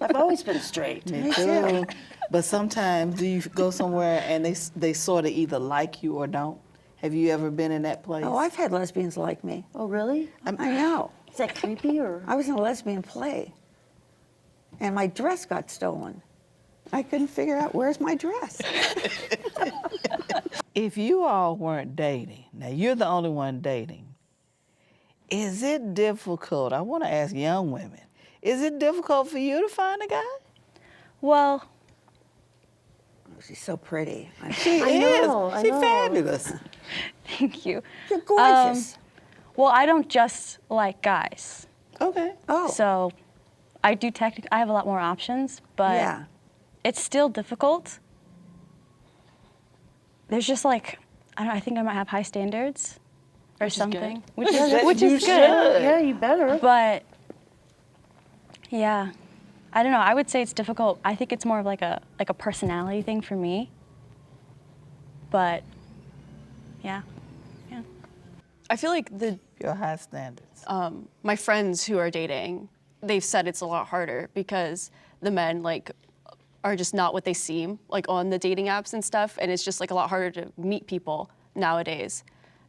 D: I've always been straight.
C: Me too. But sometimes, do you go somewhere and they sort of either like you or don't? Have you ever been in that place?
A: Oh, I've had lesbians like me.
D: Oh, really?
A: I know.
D: Is that creepy or?
A: I was in a lesbian play, and my dress got stolen. I couldn't figure out, where's my dress?
C: If you all weren't dating, now you're the only one dating, is it difficult? I want to ask young women, is it difficult for you to find a guy?
E: Well,
A: She's so pretty.
C: She
D: I
C: is.
D: know, I
C: She's
D: know.
C: fabulous.
E: thank you.
A: You're gorgeous.
E: Well, I don't just like guys.
C: Okay.
A: Oh,
E: So I do I have a lot more options, but
A: yeah.
E: it's still difficult. There's just like, I don't know, I think I might have high standards or something, which is
C: You
E: good.
C: should.
D: Yeah, you better.
E: But yeah, I don't know. I would say it's difficult. I think it's more of like a personality thing for me. But yeah.
B: I feel like
C: Your high standards.
B: my friends who are dating, they've said it's a lot harder because the men like are just not what they seem like on the dating apps and stuff, and it's just like a lot harder to meet people nowadays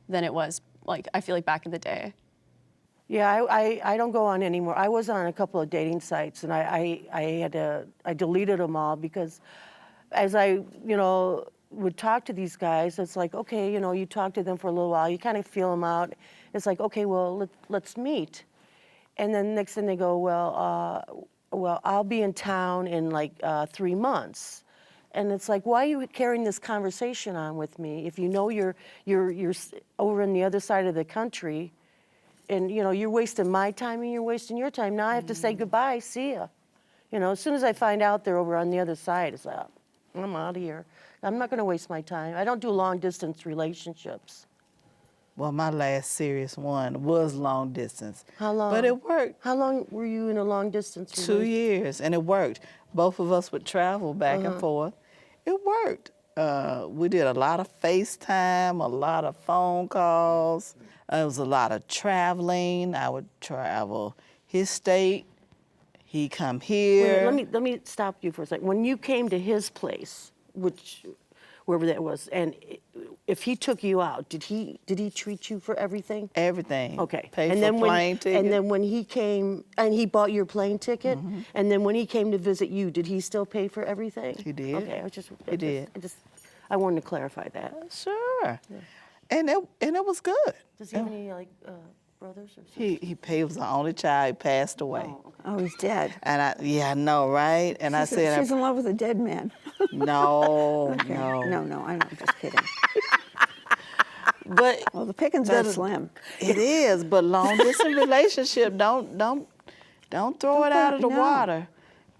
B: than it was like I feel like back in the day.
D: Yeah, I don't go on anymore. I was on a couple of dating sites, and I deleted them all because as I would talk to these guys, it's like, okay, you talk to them for a little while, you kind of feel them out. It's like, okay, well, let's meet. And then next thing they go, well, I'll be in town in like 3 months. And it's like, why are you carrying this conversation on with me if you know you're over on the other side of the country, and you're wasting my time and you're wasting your time. Now I have to say goodbye, see ya. As soon as I find out they're over on the other side, it's like, I'm out of here. I'm not going to waste my time. I don't do long distance relationships.
C: Well, my last serious one was long distance.
D: How long?
C: But it worked.
D: How long were you in a long distance
C: 2 years, and it worked. Both of us would travel back and forth. It worked. We did a lot of FaceTime, a lot of phone calls. It was a lot of traveling. I would travel his state. He come here.
D: Wait, let me stop you for a second. When you came to his place, wherever that was, and if he took you out, did he treat you for everything?
C: Everything.
D: Okay.
C: Pay for plane ticket.
D: And then when he came, and he bought your plane ticket, and then when he came to visit you, did he still pay for everything?
C: He did.
D: Okay,
C: He did.
D: I wanted to clarify that.
C: Sure. And it was good.
D: Does he have any brothers or sisters?
C: He was the only child. He passed away.
A: Oh, he's dead.
C: And I know, right? And I said,
A: She's in love with a dead man.
C: no.
A: No, I'm not just kidding.
C: But
A: Well, the pickings are slim.
C: it is, but long distance relationship, don't throw it out of the
A: no.
C: water.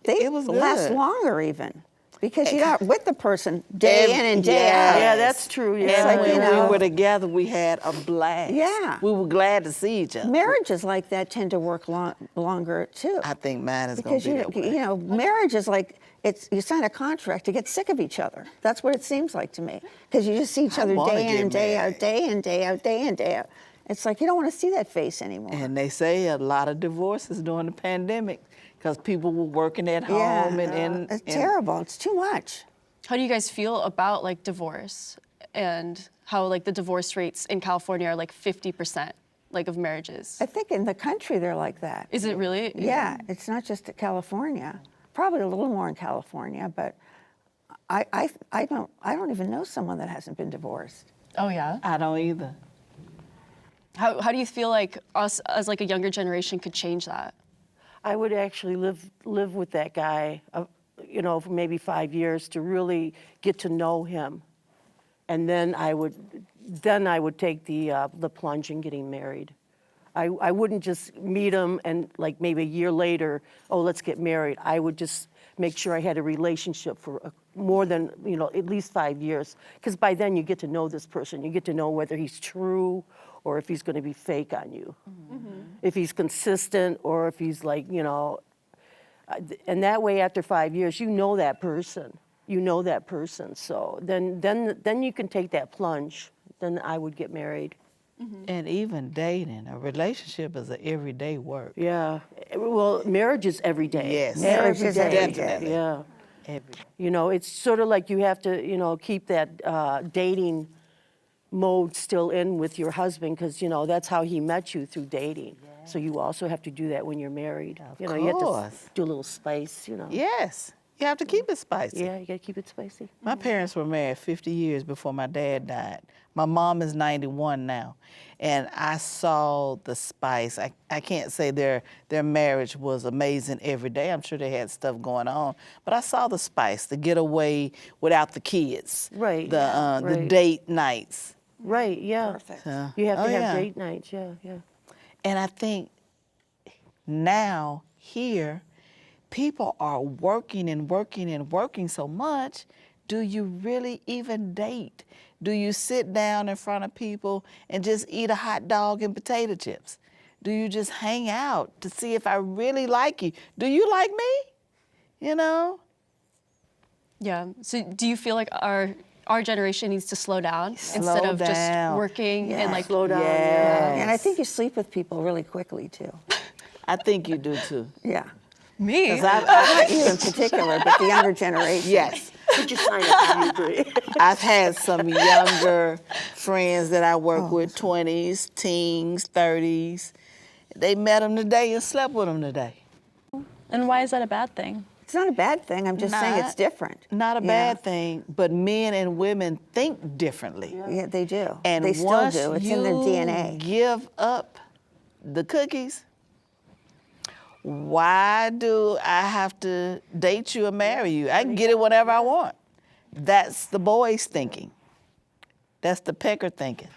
A: They
C: It was
A: last
C: good.
A: longer even because you're not with the person day in and day
C: Yes.
A: out.
D: Yeah, that's true.
C: And
D: Yeah.
A: like,
C: when
A: you know-
C: we were together, we had a blast.
A: Yeah.
C: We were glad to see each other.
A: Marriages like that tend to work longer too.
C: I think mine is going
A: Because
C: to be that way.
A: marriage is like you sign a contract to get sick of each other. That's what it seems like to me. Because you just see each other
C: wanna
A: day in
C: get
A: and day
C: married.
A: out, day in, day out, day in, day out. It's like you don't want to see that face anymore.
C: And they say a lot of divorces during the pandemic because people were working at home
A: it's terrible. It's too much.
B: How do you guys feel about like divorce and how like the divorce rates in California are like 50% like of marriages?
A: I think in the country they're like that.
B: Is it really?
A: Yeah, it's not just at California. Probably a little more in California, but I don't even know someone that hasn't been divorced.
B: Oh yeah.
C: I don't either.
B: How do you feel like us as like a younger generation could change that?
D: I would actually live with that guy, for maybe 5 years to really get to know him, and then I would take the plunge in getting married. I wouldn't just meet him and like maybe a year later, oh, let's get married. I would just make sure I had a relationship for more than at least 5 years, because by then you get to know this person. You get to know whether he's true or if he's going to be fake on you, if he's consistent or if he's like and that way after 5 years you know that person. So then you can take that plunge. Then I would get married.
C: And even dating, a relationship is an everyday work.
D: Yeah. Well, marriage is every day.
C: Yes.
A: Marriage
D: Every
A: is
D: day.
A: every
C: Definitely.
A: day.
D: Yeah.
C: Every day.
D: You know, it's sort of like you have to, keep that dating mode still in with your husband because, that's how he met you, through dating. So you also have to do that when you're married.
C: Of
D: You have to
C: course.
D: do a little spice,
C: Yes, you have to keep it spicy.
D: Yeah, you got to keep it spicy.
C: My parents were married 50 years before my dad died. My mom is 91 now, and I saw the spice. I can't say their marriage was amazing every day. I'm sure they had stuff going on, but I saw the spice, the getaway without the kids,
D: Right,
C: the
D: right.
C: date nights.
D: Right, yeah.
A: Perfect.
D: You have
C: Oh,
D: to have
C: yeah.
D: date nights, yeah.
C: And I think now here, people are working and working and working so much. Do you really even date? Do you sit down in front of people and just eat a hot dog and potato chips? Do you just hang out to see if I really like you? Do you like me?
B: Yeah. So do you feel like our generation needs to slow down instead
C: Slow
B: of
C: down.
B: just working and like
D: Slow down,
C: Yes.
A: And I think you sleep with people really quickly too.
C: I think you do too.
A: Yeah.
B: me?
A: Not you in particular, but the younger generation.
C: Yes.
D: Put your sign up if you agree.
C: I've had some younger friends that I work with, 20s, teens, 30s. They met them today and slept with them today.
E: And why is that a bad thing?
A: It's not a bad thing. I'm just saying it's
C: Not-
A: different.
C: Not a
A: Yeah.
C: bad thing, but men and women think differently.
A: Yeah, they do.
C: And
A: they still
C: once
A: do. It's
C: you
A: in their DNA.
C: give up the cookies, why do I have to date you or marry you? I can get it whenever I want. That's the boys thinking. That's the pecker thinking.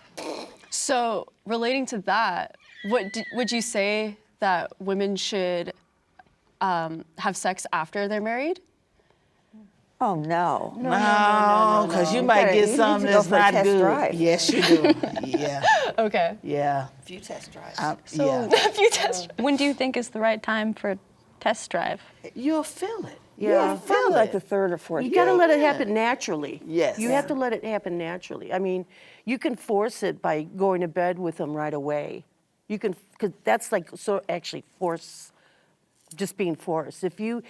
B: So relating to that, would you say that women should have sex after they're married?
A: Oh, no.
C: No, because you might
A: gotta-
C: get
A: you need
C: something
A: to go
C: that's
A: for a
C: not
A: test
C: good.
A: drive.
C: Yes, you do. Yeah,
B: Okay.
C: yeah.
A: A few test drives.
C: Yeah.
B: If you test.
E: When do you think is the right time for a test drive?
C: You'll feel it.
D: Yeah,
C: You'll feel
A: Probably like
C: it.
A: the third or fourth.
D: You got to
A: date.
D: let it happen naturally.
C: Yes.
D: You have to let it happen naturally. I mean, you can force it by going to bed with them right away. You can, because that's like actually force, just being forced. If you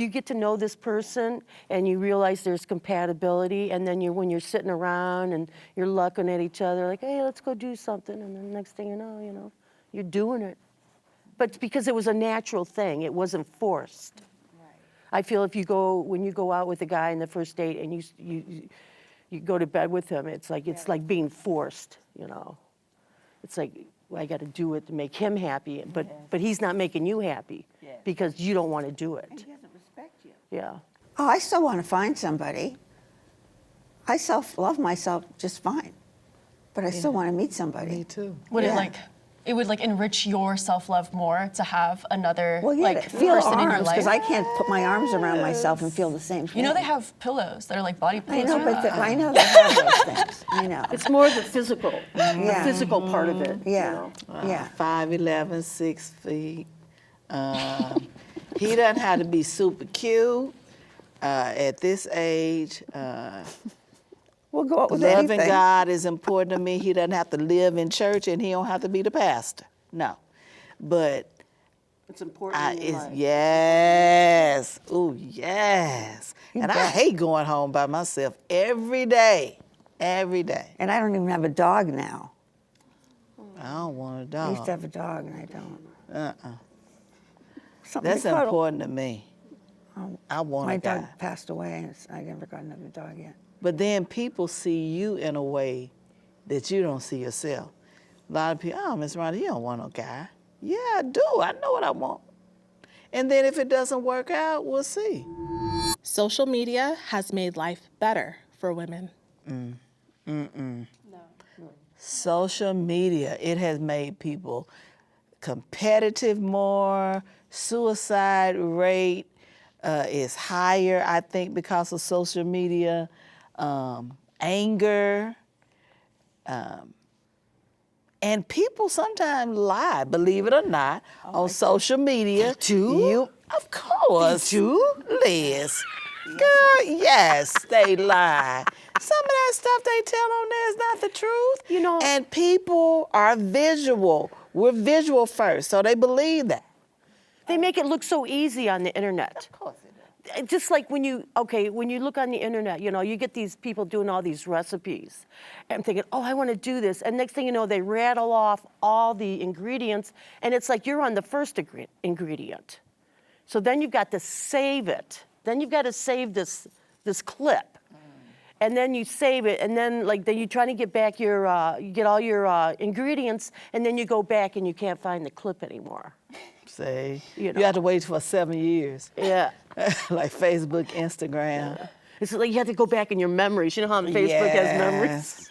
D: get to know this person and you realize there's compatibility, and then when you're sitting around and you're looking at each other like, hey, let's go do something, and then next thing you know, you're doing it. But because it was a natural thing, it wasn't forced. I feel when you go out with a guy on the first date and you go to bed with him, it's like being forced, It's like, well, I got to do it to make him happy, but he's not making you happy because you don't want to do it.
A: He doesn't respect you.
D: Yeah.
A: Oh, I still want to find somebody. I love myself just fine, but I still want to meet somebody.
C: Me too.
B: Would
A: Yeah.
B: it would enrich your self-love more to have another
A: Well, yeah, to feel
B: person in your
A: arms,
B: life?
A: because I can't put my arms around myself and feel the same thing.
B: You know they have pillows that are like body
A: I
B: pillows.
A: know,
B: for
A: but
B: that.
A: I know they have those things. I know.
D: It's more the physical,
A: Yeah.
D: physical part of it.
A: Yeah, yeah.
C: 5'11", 6 feet. He doesn't have to be super cute at this age.
A: We'll go out with
C: Loving
A: anything.
C: God is important to me. He doesn't have to live in church, and he don't have to be the pastor. No, but
D: It's important in your life.
C: yes, ooh yes. And I hate going home by myself every day, every day.
A: And I don't even have a dog now.
C: I don't want a
A: I used
C: dog.
A: to have a dog, and I don't. Something
C: That's
A: to cuddle.
C: important to me. I want
A: My
C: a guy.
A: dog passed away, and I never got another dog yet.
C: But then people see you in a way that you don't see yourself. A lot of people, oh, Miss Rhonda, you don't want no guy. Yeah, I do. I know what I want. And then if it doesn't work out, we'll see.
F: Social media has made life better for women.
C: Social media, it has made people competitive more. Suicide rate is higher, I think, because of social media. Anger. And people sometimes lie, believe it or not, on social media.
D: too?
C: Of course. Liz. Girl, yes, they lie. Some of that stuff they tell on there is not the truth.
D: You know-
C: And people are visual. We're visual first, so they believe that.
D: They make it look so easy on the internet.
C: Of course it does.
D: Just like when you look on the internet, you get these people doing all these recipes. And I'm thinking, oh, I want to do this. And next thing you know, they rattle off all the ingredients. And it's like you're on the first ingredient. So then you've got to save it. Then you've got to save this clip. And then you save it, and then you're trying to get back you get all your ingredients, and then you go back and you can't find the clip anymore.
C: See,
D: You
C: you have to wait for 7 years.
D: Yeah.
C: Like Facebook, Instagram.
D: Yeah. It's like you have to go back in your memories. You know how Facebook has memories?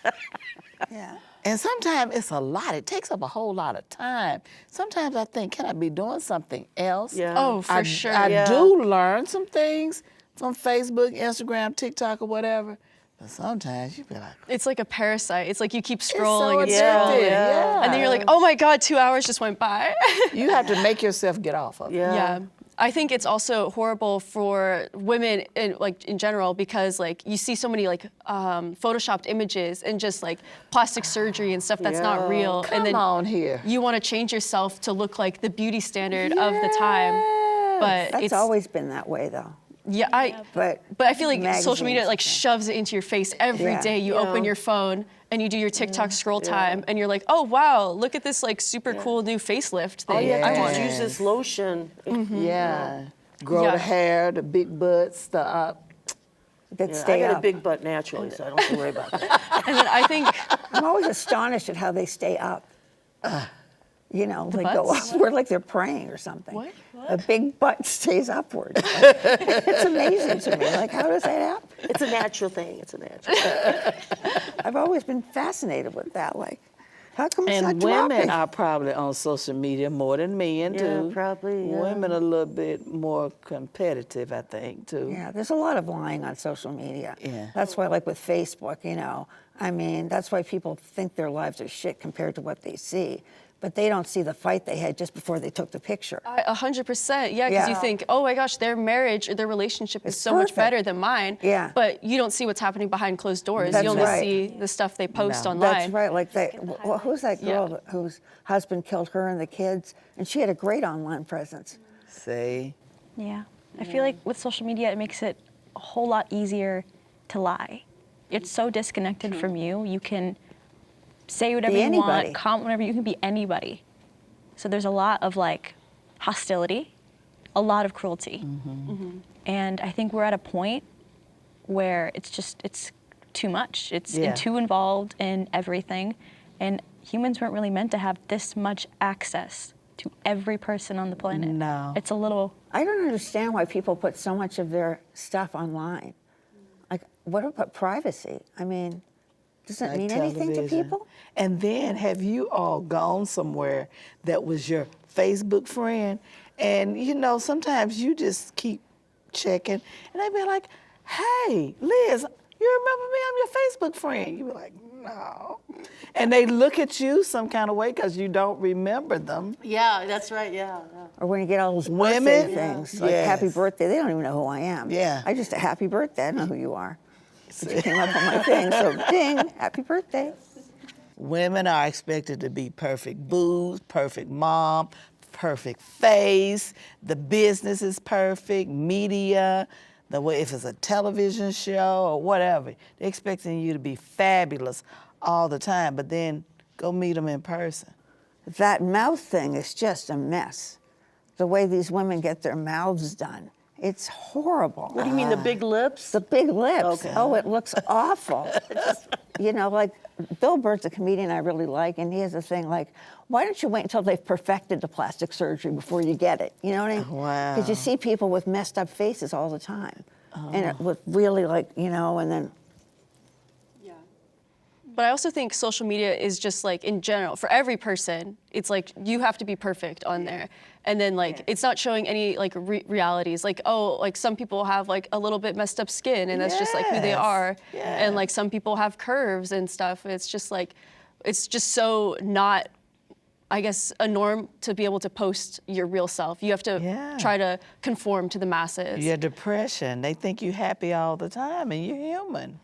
A: Yeah.
C: And sometimes it's a lot. It takes up a whole lot of time. Sometimes I think, can I be doing something else?
D: Yeah.
B: Oh, for sure.
C: I do learn some things from Facebook, Instagram, TikTok, or whatever. But sometimes you be like,
B: It's like a parasite. It's like you keep
C: it's
B: scrolling
C: so
B: and
C: addictive.
B: scrolling.
C: Yeah.
B: And then you're like, oh my God, 2 hours just went by.
C: You have to make yourself get off of it.
B: Yeah. I think it's also horrible for women in general because you see so many photoshopped images and just plastic surgery and stuff that's not real.
C: Come
B: and then
C: on here.
B: you want to change yourself to look like the beauty standard of the time. But
A: That's
B: it's
A: always been that way, though.
B: but I feel like social media
A: magazines,
B: shoves it into your face every
A: Yeah.
B: day. You open your phone and you do your TikTok scroll time and you're like, oh wow, look at this super cool new facelift thing.
D: All you have to do
B: I
D: is
B: want
D: use this lotion.
C: Yeah. Grow
B: Yeah.
C: the hair, the big butts,
A: That
D: I
A: stay
D: got
A: up.
D: a big butt naturally, so I don't have to worry about that.
B: And then I think
A: I'm always astonished at how they stay up. They go
B: butts?
A: upward like they're praying or something.
B: What?
A: A big butt stays upward. It's amazing to me. How does that happen?
D: It's a natural thing. It's a natural thing.
A: I've always been fascinated with that. How come it's
C: And
A: not
C: women
A: dropping?
C: are probably on social media more than men,
D: Yeah,
C: too.
D: probably, yeah.
C: Women are a little bit more competitive, I think, too.
A: Yeah, there's a lot of lying on social media.
C: Yeah.
A: That's why, with Facebook, that's why people think their lives are shit compared to what they see. But they don't see the fight they had just before they took the picture.
B: 100%, yeah, because you
A: Yeah.
B: think, oh my gosh, their marriage or their relationship is
A: It's
B: so much
A: perfect.
B: better than mine.
A: Yeah.
B: But you don't see what's happening behind closed doors.
A: That's
B: you only
A: right.
B: see the stuff they post
C: No.
B: online.
A: That's right. Who's that girl whose husband killed her and the kids? And she had a great online presence.
C: See?
E: Yeah. I feel like with social media, it makes it a whole lot easier to lie. It's so disconnected from you. You can say whatever
A: Be
E: you
A: anybody.
E: want, comment whatever, you can be anybody. So there's a lot of hostility, a lot of cruelty. And I think we're at a point where it's too much. It's
C: Yeah.
E: too involved in everything. And humans weren't really meant to have this much access to every person on the planet.
C: No.
E: It's a little,
A: I don't understand why people put so much of their stuff online. What about privacy? Does it
C: Like
A: mean anything to
C: television.
A: people?
C: And then have you all gone somewhere that was your Facebook friend? And sometimes you just keep checking and they be like, hey, Liz, you remember me? I'm your Facebook friend. You be like, no. And they look at you some kind of way because you don't remember them.
D: Yeah, that's right. Yeah.
A: Or when you get all those
C: Women?
A: birthday things, like happy
C: Yes.
A: birthday, they don't even know who I am.
C: Yeah.
A: I just, happy birthday, I know who you are. But you came up on my thing, so ding, happy birthday.
C: Women are expected to be perfect boobs, perfect mom, perfect face. The business is perfect, media, the way if it's a television show or whatever. They're expecting you to be fabulous all the time, but then go meet them in person.
A: That mouth thing is just a mess. The way these women get their mouths done. It's horrible.
D: What do you mean, the big lips?
A: The big lips.
D: Okay.
A: Oh, it looks awful. Bill Burr's a comedian I really like, and he has a thing why don't you wait until they've perfected the plastic surgery before you get it? You know what I mean?
C: Wow.
A: Because you see people with messed up faces all the time. And it was really and then.
B: But I also think social media is just in general, for every person, it's you have to be perfect on there. And then it's not showing any realities. Some people have a little bit messed up skin and that's just who they
C: Yes.
B: are.
C: Yes.
B: And some people have curves and stuff. It's just it's just so not, I guess, a norm to be able to post your real self. You have to
C: Yeah.
B: try to conform to the masses.
C: Your depression, they think you're happy all the time and you're human.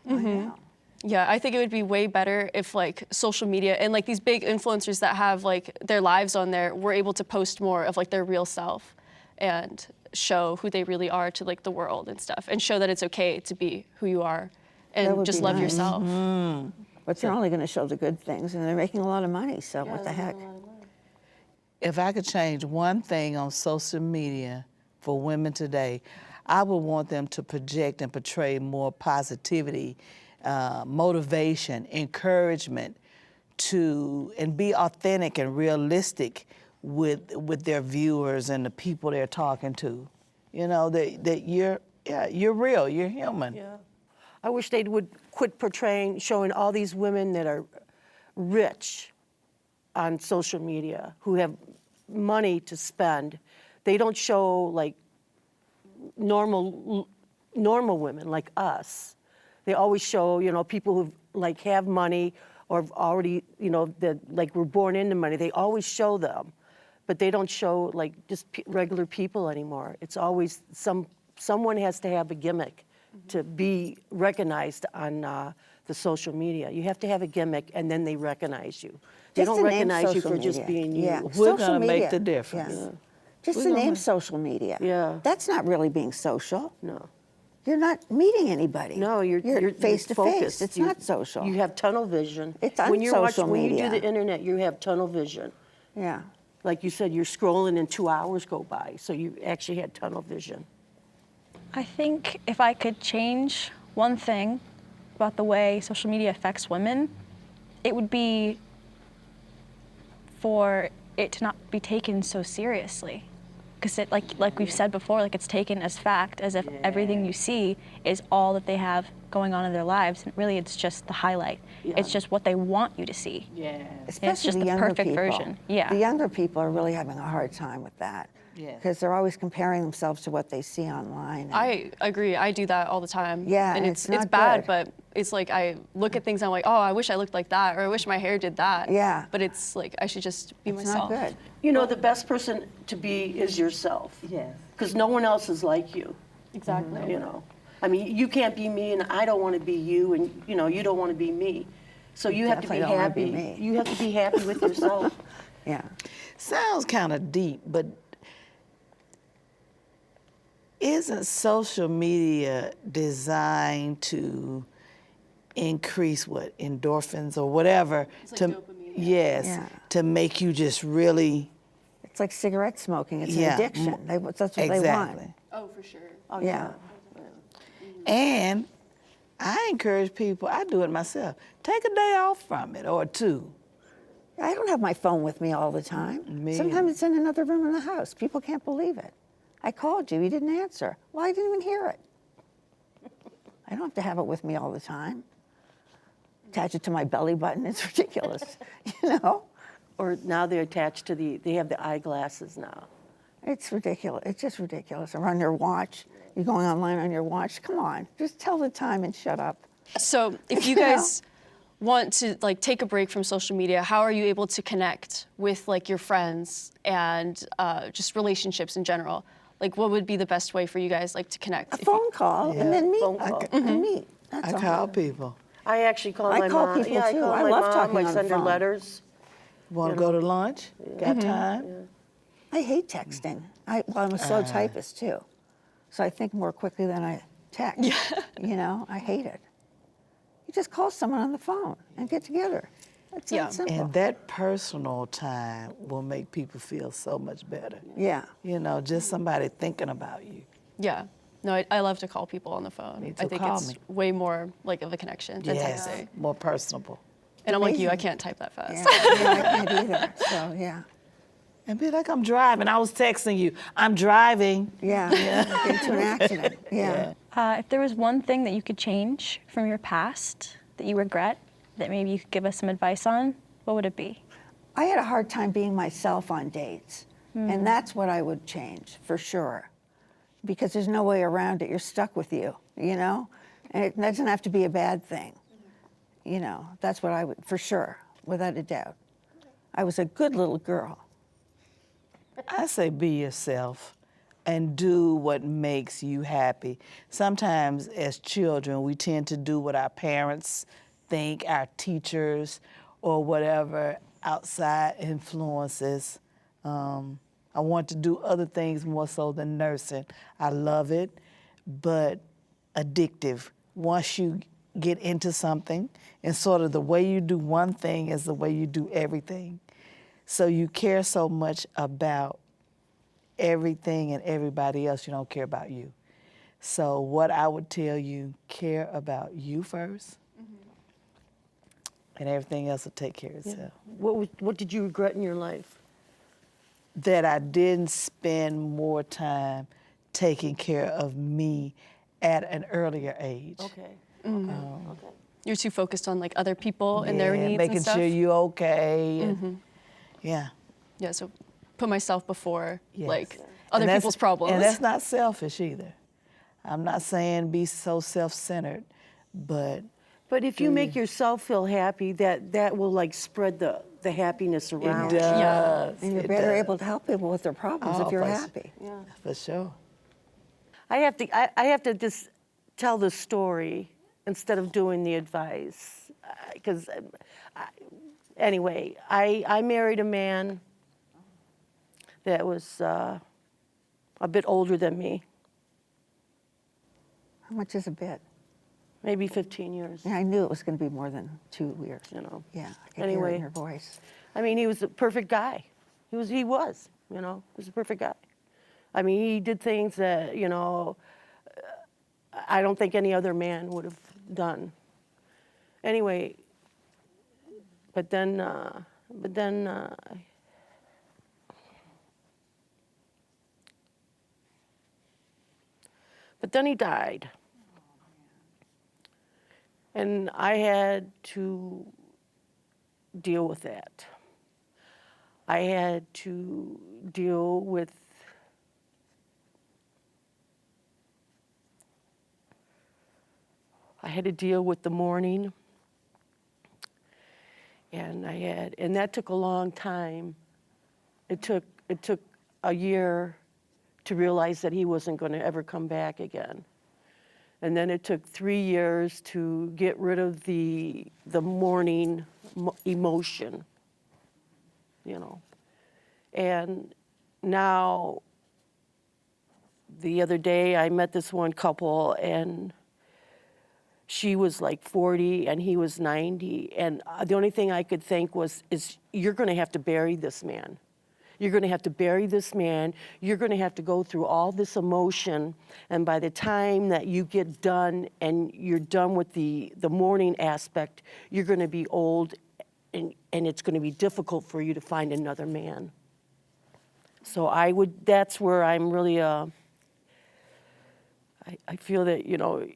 B: Yeah, I think it would be way better if like social media and like these big influencers that have like their lives on there were able to post more of like their real self and show who they really are to like the world and stuff, and show that it's okay to be who you are
A: That
B: and
A: would
B: just
A: be
B: love
A: nice.
B: yourself.
A: But they're only going to show the good things, and they're making a lot of money, so what the heck?
C: If I could change one thing on social media for women today, I would want them to project and portray more positivity, motivation, encouragement, and be authentic and realistic with their viewers and the people they're talking to. You know, that you're real, you're human.
D: Yeah. I wish they would quit showing all these women that are rich on social media, who have money to spend. They don't show like normal women like us. They always show, people who like have money or have already, that like were born into money. They always show them, but they don't show like just regular people anymore. It's always someone has to have a gimmick to be recognized on the social media. You have to have a gimmick, and then they recognize you. They
A: Just
D: don't
A: the name
D: recognize you
A: social
D: for just
A: media.
D: being you.
A: Yeah.
C: We're
A: Social
C: gonna make
A: media.
C: the difference.
A: Yeah. Just the name social media.
D: Yeah.
A: That's not really being social.
D: No.
A: You're not meeting anybody.
D: No, you're
A: face to face.
D: focused.
A: It's
D: You-
A: not social.
D: You have tunnel vision.
A: It's on
D: when you're
A: social
D: When you
A: media.
D: do the internet, you have tunnel vision.
A: Yeah.
D: Like you said, you're scrolling and 2 hours go by, so you actually had tunnel vision.
E: I think if I could change one thing about the way social media affects women, it would be for it to not be taken so seriously. Because it, like we've said before, like it's taken as fact, as if everything you see is all that they have going on in their lives. And really, it's just the highlight. It's just what they want you to see.
C: Yeah.
A: Especially
E: just
A: the
E: the
A: younger
E: perfect
A: people.
E: version. Yeah.
A: The younger people are really having a hard time with that.
C: Yeah.
A: Because they're always comparing themselves to what they see online. and-
B: I agree. I do that all the time.
A: Yeah,
B: and
A: and
B: it's
A: it's not
B: bad,
A: good.
B: but it's like I look at things and I'm like, oh, I wish I looked like that, or I wish my hair did that.
A: Yeah.
B: But it's like I should just be
A: It's
B: myself.
A: not good.
D: The best person to be is yourself.
C: Yes.
D: Because no one else is like you.
B: Exactly.
D: I mean, you can't be me, and I don't want to be you, and you don't want to be me. So you have to be
A: definitely don't wanna
D: happy.
A: be me.
D: You have to be happy with yourself.
A: Yeah.
C: Sounds kind of deep, but isn't social media designed to increase endorphins or whatever?
B: It's like dopamine.
C: Yes,
A: Yeah.
C: to make you just really.
A: It's like cigarette smoking. It's
C: Yeah.
A: an addiction. That's what they
C: Exactly.
A: want.
B: Oh, for sure.
A: Yeah.
C: And I encourage people, I do it myself, take a day off from it or two.
A: I don't have my phone with me all the time.
C: Me
A: Sometimes it's in another room in the house. People can't believe it. I called you, you didn't answer. Well, I didn't even hear it. I don't have to have it with me all the time. Attach it to my belly button, it's ridiculous,
D: Or now they're attached to they have the eyeglasses now.
A: It's ridiculous, it's just ridiculous. Or on your watch, you're going online on your watch, come on, just tell the time and shut up.
B: So if you guys want to like take a break from social media, how are you able to connect with like your friends and just relationships in general? Like what would be the best way for you guys like to connect?
A: A phone call and then meet,
D: Phone call.
A: and meet, that's
C: I
A: all.
C: call people.
D: I actually call
A: I
D: my
A: call
D: mom.
A: people
D: Yeah, I
A: too.
D: call
A: I
D: my
A: love
D: mom.
A: talking
D: I
A: on the
D: send her
A: phone.
D: letters.
C: Want to go to lunch? Got time?
A: I hate texting. I'm a slow typist too. So I think more quickly than I text. I hate it. You just call someone on the phone and get together. It's that simple.
C: And that personal time will make people feel so much better.
A: Yeah.
C: Just somebody thinking about you.
B: Yeah. No, I love to call people on the phone.
C: Me
B: I
C: too.
B: think
C: Call
B: it's
C: me.
B: way more like of a connection than
C: Yes,
B: texting.
C: more personable.
B: And I'm like you, I
A: Amazing.
B: can't type that fast.
A: Yeah, I can't either. So yeah.
C: And be like, I'm driving. I was texting you. I'm driving.
A: Yeah. Get into an accident. Yeah.
E: If there was one thing that you could change from your past that you regret, that maybe you could give us some advice on, what would it be?
A: I had a hard time being myself on dates. And that's what I would change for sure. Because there's no way around it. You're stuck with you, And it doesn't have to be a bad thing. That's what I would, for sure, without a doubt. I was a good little girl.
C: I say be yourself and do what makes you happy. Sometimes as children, we tend to do what our parents think, our teachers or whatever outside influences. I want to do other things more so than nursing. I love it, but addictive. Once you get into something, and sort of the way you do one thing is the way you do everything. So you care so much about everything and everybody else, you don't care about you. So what I would tell you, care about you first, and everything else will take care of itself.
D: What did you regret in your life?
C: That I didn't spend more time taking care of me at an earlier age.
D: Okay. Okay.
B: You're too focused on like other people and their needs
C: making
B: and stuff.
C: sure you're okay. And, yeah.
B: Yeah, so put myself before
C: Yes.
B: like
C: And
B: other
C: that's-
B: people's problems.
C: And that's not selfish either. I'm not saying be so self-centered, but
D: But if you make yourself feel happy, that will like spread the happiness around.
C: it does.
A: And you're
C: it
A: better
C: does.
A: able to help people with their problems
C: Oh,
A: if you're
C: for-
A: happy.
C: For sure.
D: I have to just tell the story instead of doing the advice, because anyway, I married a man that was a bit older than me,
A: How much is a bit?
D: maybe 15 years.
A: Yeah, I knew it was going to be more than 2 years.
D: You know.
A: Yeah, I could hear it
D: Anyway.
A: in your voice.
D: I mean, he was a perfect guy. He was, you know, he was a perfect guy. I mean, he did things that, you know, I don't think any other man would have done. Anyway, but then he died. And I had to deal with that. I had to deal with the mourning. And that took a long time. It took a year to realize that he wasn't going to ever come back again. And then it took 3 years to get rid of the mourning emotion, you know. And now, the other day, I met this one couple, and she was like 40 and he was 90. And the only thing I could think is you're going to have to bury this man. You're going to have to bury this man. You're going to have to go through all this emotion. And by the time that you get done and you're done with the mourning aspect, you're going to be old, and it's going to be difficult for you to find another man. So that's where I'm really, I feel that, you know,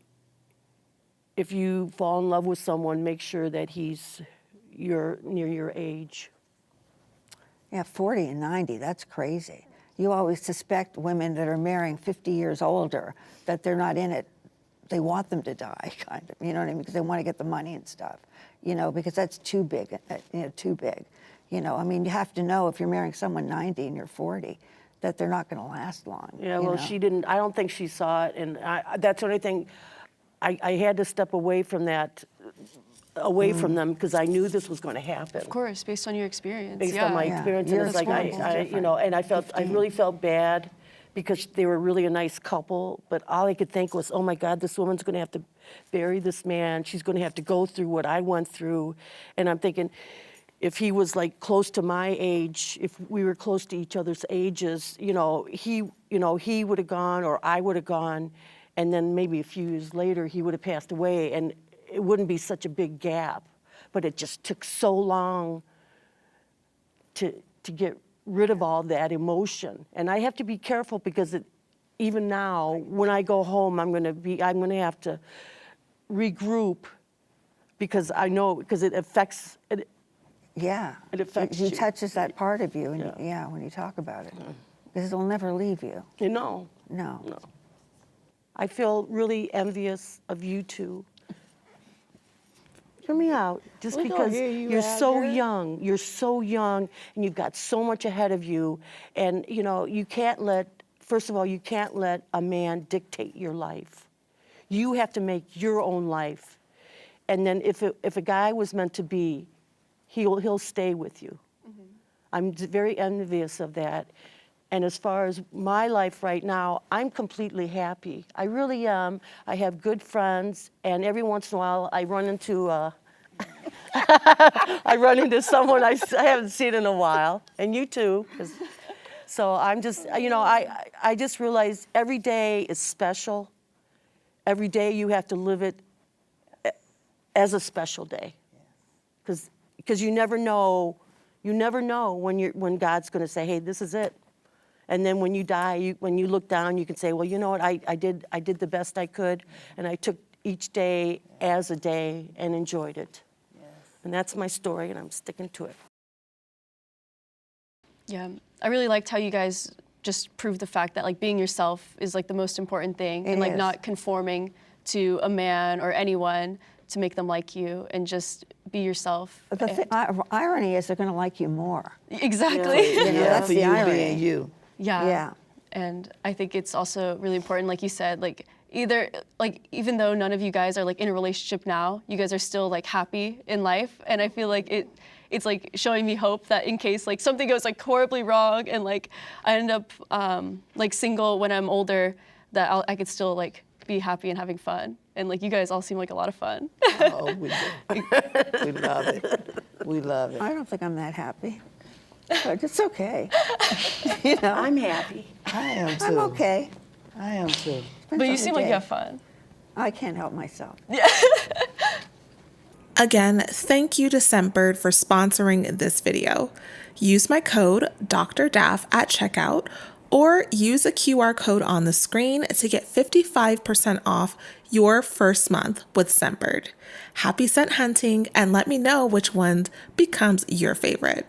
D: if you fall in love with someone, make sure that he's near your age.
A: Yeah, 40 and 90, that's crazy. You always suspect women that are marrying 50 years older, that they're not in it. They want them to die, kind of, you know what I mean? Because they want to get the money and stuff, you know, because that's too big, too big. You know, I mean, you have to know if you're marrying someone 90 and you're 40, that they're not going to last long.
D: Yeah,
A: you
D: well,
A: know?
D: she didn't, I don't think she saw it, and that's the only thing, I had to step away from that, from them, because I knew this was going to happen.
B: Of course, based on your experience.
D: Based
B: yeah.
D: on my
A: Yeah.
D: experience, and
A: Your
D: it's like,
A: experience is
D: you know, and I
A: different.
D: really felt bad, because they were really a nice couple, but all I could think was, oh my God, this woman's going to have to bury this man. She's going to have to go through what I went through. And I'm thinking, if he was like close to my age, if we were close to each other's ages, he would have gone, or I would have gone, and then maybe a few years later he would have passed away, and it wouldn't be such a big gap. But it just took so long to get rid of all that emotion. And I have to be careful, because even now, when I go home, I'm going to have to regroup, because I know, because it affects it.
A: Yeah,
D: It affects you.
A: It touches that part of you, and
D: Yeah.
A: when you talk about it, because it'll never leave you.
D: You know.
A: No.
D: No. I feel really envious of you two. Hear me out. Just
C: We gonna
D: because
C: hear you
D: you're
C: out,
D: so
C: girl.
D: young. You're so young, and you've got so much ahead of you. And, you know, first of all, you can't let a man dictate your life. You have to make your own life. and then if a guy was meant to be, he'll stay with you. I'm very envious of that. And as far as my life right now, I'm completely happy. I really am. I have good friends, and every once in a while I run into I run into someone I haven't seen in a while, and you too. So I'm just, I just realize every day is special. Every day you have to live it as a special day, because you never know when God's going to say, hey, this is it. And then when you die, when you look down, you can say, well, you know what, I did the best I could, and I took each day as a day and enjoyed it. And that's my story, and I'm sticking to it.
B: Yeah, I really liked how you guys just proved the fact that like being yourself is like the most important thing, and like not conforming to a man or anyone to make them like you, and just be yourself.
A: The irony is they're going to like you more.
B: Exactly.
A: You know, that's
C: for
A: the
C: you
A: irony.
C: being you.
B: Yeah.
A: Yeah.
B: And I think it's also really important, like you said, like even though none of you guys are like in a relationship now, you guys are still like happy in life. And I feel like it's like showing me hope that in case like something goes like horribly wrong and like I end up like single when I'm older, that I could still like be happy and having fun. And like you guys all seem like a lot of fun.
C: Oh, we do. We love it. We love it.
A: I don't think I'm that happy, but it's okay. You know,
D: I'm happy.
C: I am too.
A: I'm okay.
C: I am too.
B: But you
A: on
B: seem
A: the
B: like you
A: day.
B: have fun.
A: I can't help myself.
F: Again, thank you to Scentbird for sponsoring this video. Use my code DrDaff at checkout, or use a QR code on the screen to get 55% off your first month with Scentbird. Happy scent hunting, and let me know which one becomes your favorite.